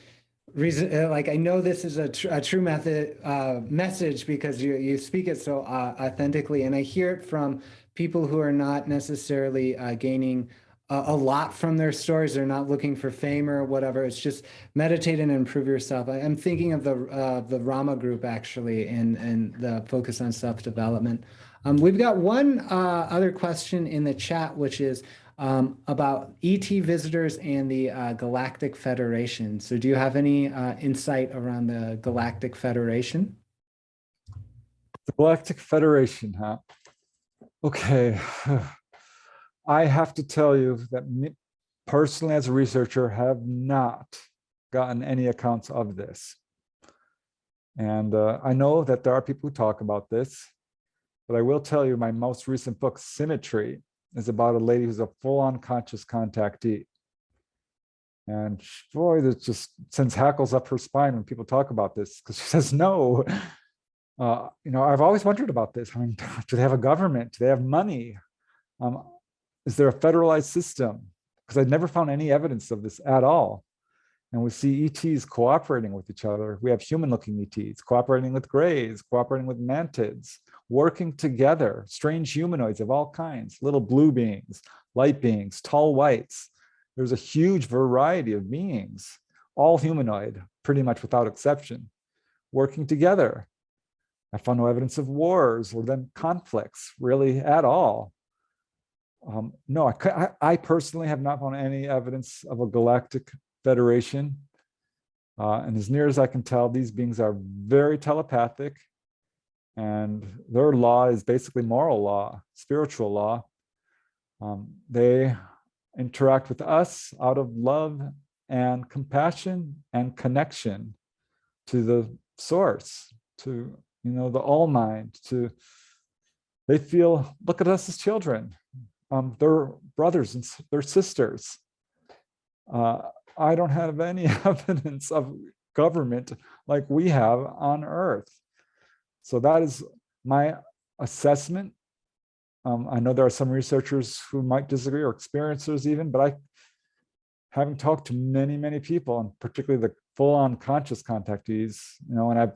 reason, like, I know this is a true message because you speak it so authentically, and I hear it from people who are not necessarily gaining a lot from their stories. They're not looking for fame or whatever. It's just meditate and improve yourself. I'm thinking of the Rama group, actually, and the focus on self-development. We've got one other question in the chat, which is about ET visitors and the Galactic Federation. So do you have any insight around the Galactic Federation? The Galactic Federation, huh? Okay. I have to tell you that me, personally, as a researcher, have not gotten any accounts of this. And I know that there are people who talk about this, but I will tell you my most recent book, Symmetry, is about a lady who's a full-on conscious contactee. And boy, that just sends hackles up her spine when people talk about this, because she says, no. You know, I've always wondered about this. I mean, do they have a government? Do they have money? Is there a federalized system? Because I'd never found any evidence of this at all. And we see ETs cooperating with each other. We have human-looking ETs cooperating with greys, cooperating with mantids, working together, strange humanoids of all kinds, little blue beings, light beings, tall whites. There's a huge variety of beings, all humanoid, pretty much without exception, working together. I found no evidence of wars or then conflicts really at all. No, I personally have not found any evidence of a galactic federation. And as near as I can tell, these beings are very telepathic, and their law is basically moral law, spiritual law. They interact with us out of love and compassion and connection to the source, to, you know, the all mind. To, they feel, look at us as children. They're brothers and they're sisters. I don't have any evidence of government like we have on Earth. So that is my assessment. I know there are some researchers who might disagree, or experiencers even, but having talked to many, many people, and particularly the full-on conscious contactees, and I've,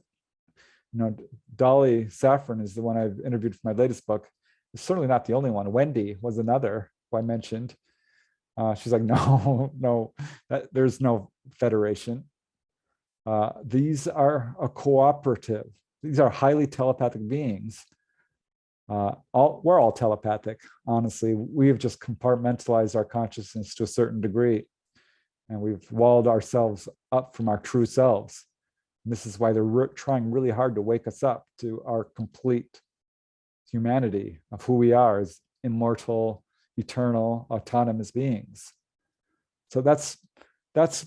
Dolly Saffron is the one I've interviewed for my latest book. It's certainly not the only one. Wendy was another who I mentioned. She's like, no, there's no federation. These are a cooperative. These are highly telepathic beings. We're all telepathic, honestly. We have just compartmentalized our consciousness to a certain degree, and we've walled ourselves up from our true selves. And this is why they're trying really hard to wake us up to our complete humanity of who we are as immortal, eternal, autonomous beings. So that's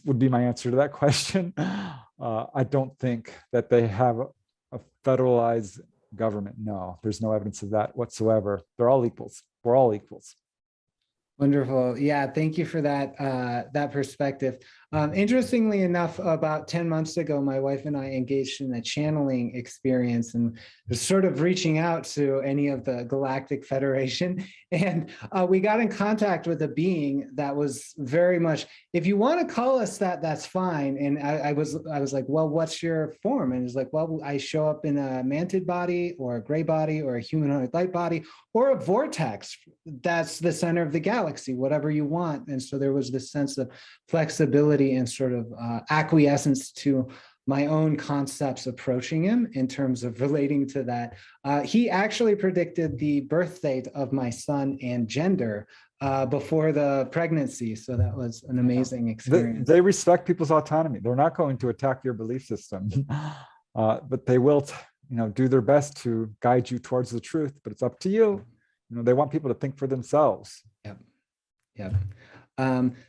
would be my answer to that question. I don't think that they have a federalized government. No, there's no evidence of that whatsoever. They're all equals. We're all equals. Wonderful. Yeah, thank you for that that perspective. Interestingly enough, about 10 months ago, my wife and I engaged in a channeling experience and was sort of reaching out to any of the Galactic Federation. And we got in contact with a being that was very much, if you want to call us that, that's fine. And I was like, well, what's your form? And it's like, well, I show up in a manted body or a gray body or a humanoid light body or a vortex. That's the center of the galaxy, whatever you want. And so there was this sense of flexibility and sort of acquiescence to my own concepts approaching him in terms of relating to that. He actually predicted the birth date of my son and gender before the pregnancy. So that was an amazing experience. They respect people's autonomy. They're not going to attack your belief system, but they will, do their best to guide you towards the truth. But it's up to you. They want people to think for themselves. Yep.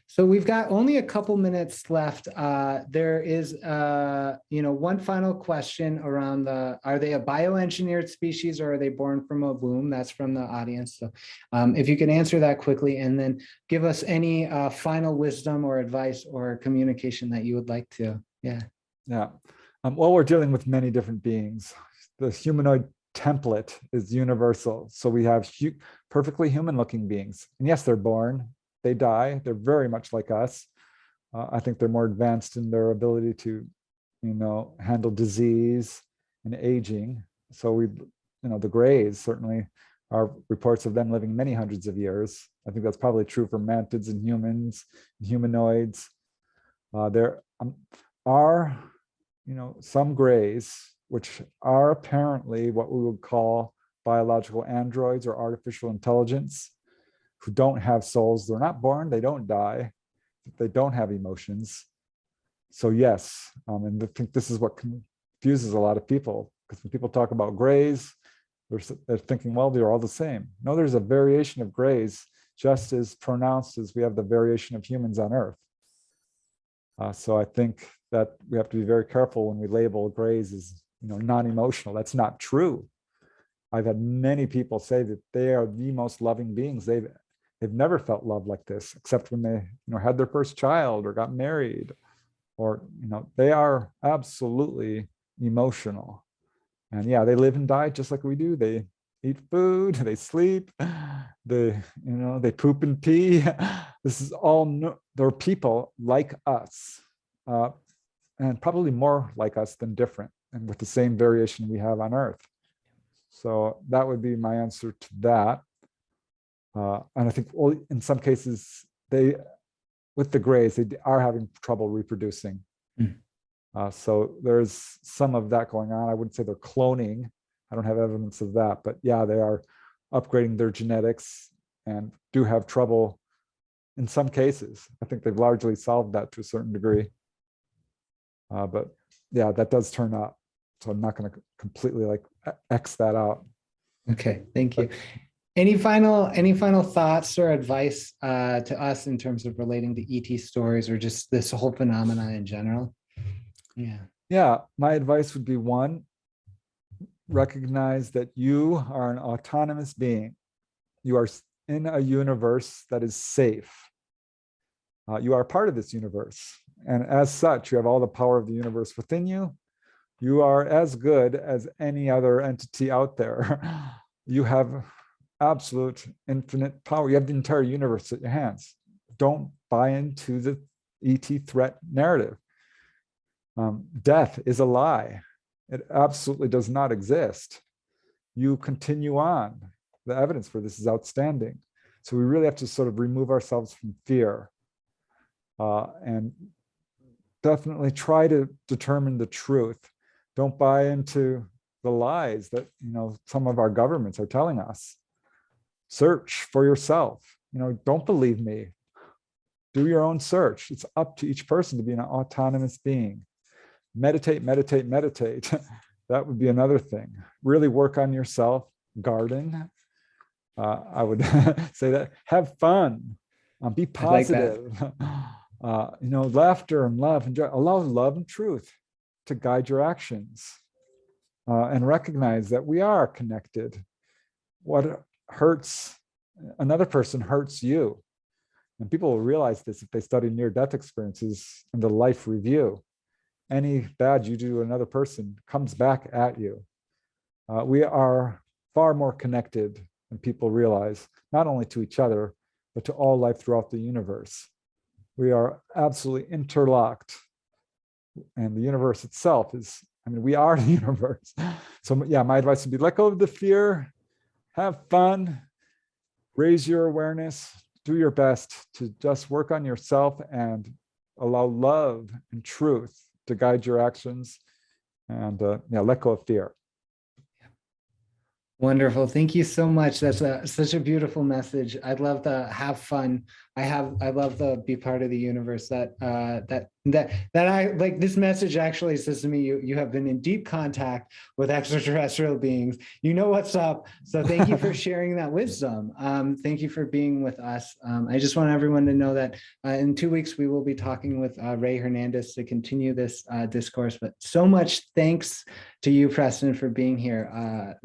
So we've got only a couple minutes left. There is, one final question around are they a bioengineered species or are they born from a womb? That's from the audience. So if you can answer that quickly and then give us any final wisdom or advice or communication that you would like to. Yeah. Well, we're dealing with many different beings. The humanoid template is universal. So we have perfectly human looking beings. And yes, they're born. They die. They're very much like us. I think they're more advanced in their ability to, handle disease and aging. So the Greys certainly are reports of them living many hundreds of years. I think that's probably true for mantids and humans, and humanoids. There are, some Greys, which are apparently what we would call biological androids or artificial intelligence, who don't have souls. They're not born, they don't die, they don't have emotions. So yes, and I think this is what confuses a lot of people, because when people talk about Greys, they're thinking, well, they're all the same. No, there's a variation of Greys just as pronounced as we have the variation of humans on Earth. So I think that we have to be very careful when we label Greys as non-emotional. That's not true. I've had many people say that they are the most loving beings. They've never felt love like this, except when they, had their first child or got married, or, they are absolutely emotional. And yeah, they live and die just like we do. They eat food, they sleep, they poop and pee. This is all, they're people like us, and probably more like us than different, and with the same variation we have on Earth. So that would be my answer to that. And I think in some cases, with the Greys, they are having trouble reproducing. So there's some of that going on. I wouldn't say they're cloning. I don't have evidence of that, but yeah, they are upgrading their genetics and do have trouble in some cases. I think they've largely solved that to a certain degree. But yeah, that does turn up. So I'm not going to completely X that out. Okay, thank you. Any final thoughts or advice to us in terms of relating to ET stories or just this whole phenomena in general? Yeah, my advice would be, one, recognize that you are an autonomous being. You are in a universe that is safe. You are part of this universe. And as such, you have all the power of the universe within you. You are as good as any other entity out there. You have absolute infinite power. You have the entire universe at your hands. Don't buy into the ET threat narrative. Death is a lie. It absolutely does not exist. You continue on. The evidence for this is outstanding. So we really have to sort of remove ourselves from fear and definitely try to determine the truth. Don't buy into the lies that some of our governments are telling us. Search for yourself. Don't believe me. Do your own search. It's up to each person to be an autonomous being. Meditate, meditate, meditate. That would be another thing. Really work on yourself. Garden. I would say that. Have fun. Be positive. Laughter and love and joy. Allow love and truth to guide your actions. And recognize that we are connected. What hurts another person hurts you. And people will realize this if they study near-death experiences in the life review. Any bad you do to another person comes back at you. We are far more connected than people realize, not only to each other, but to all life throughout the universe. We are absolutely interlocked. And the universe itself is, we are the universe. So yeah, my advice would be let go of the fear, have fun, raise your awareness, do your best to just work on yourself and allow love and truth to guide your actions, and let go of fear. Wonderful. Thank you so much. That's such a beautiful message. I'd love to have fun. I love the be part of the universe. That I like. This message actually says to me, you have been in deep contact with extraterrestrial beings. You know what's up. So thank you for sharing that wisdom. Thank you for being with us. I just want everyone to know that in 2 weeks we will be talking with Ray Hernandez to continue this discourse. But so much thanks to you, Preston, for being here.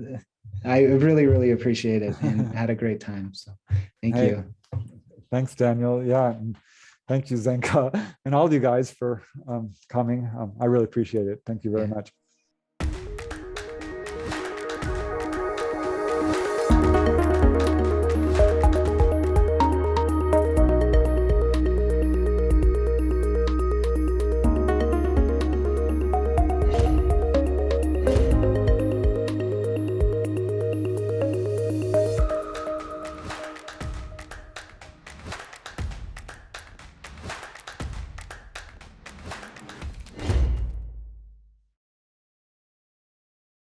I really, really appreciate it and had a great time. So thank you. Thanks, Daniel. Yeah. And thank you, Zenka, and all you guys for coming. I really appreciate it. Thank you very much.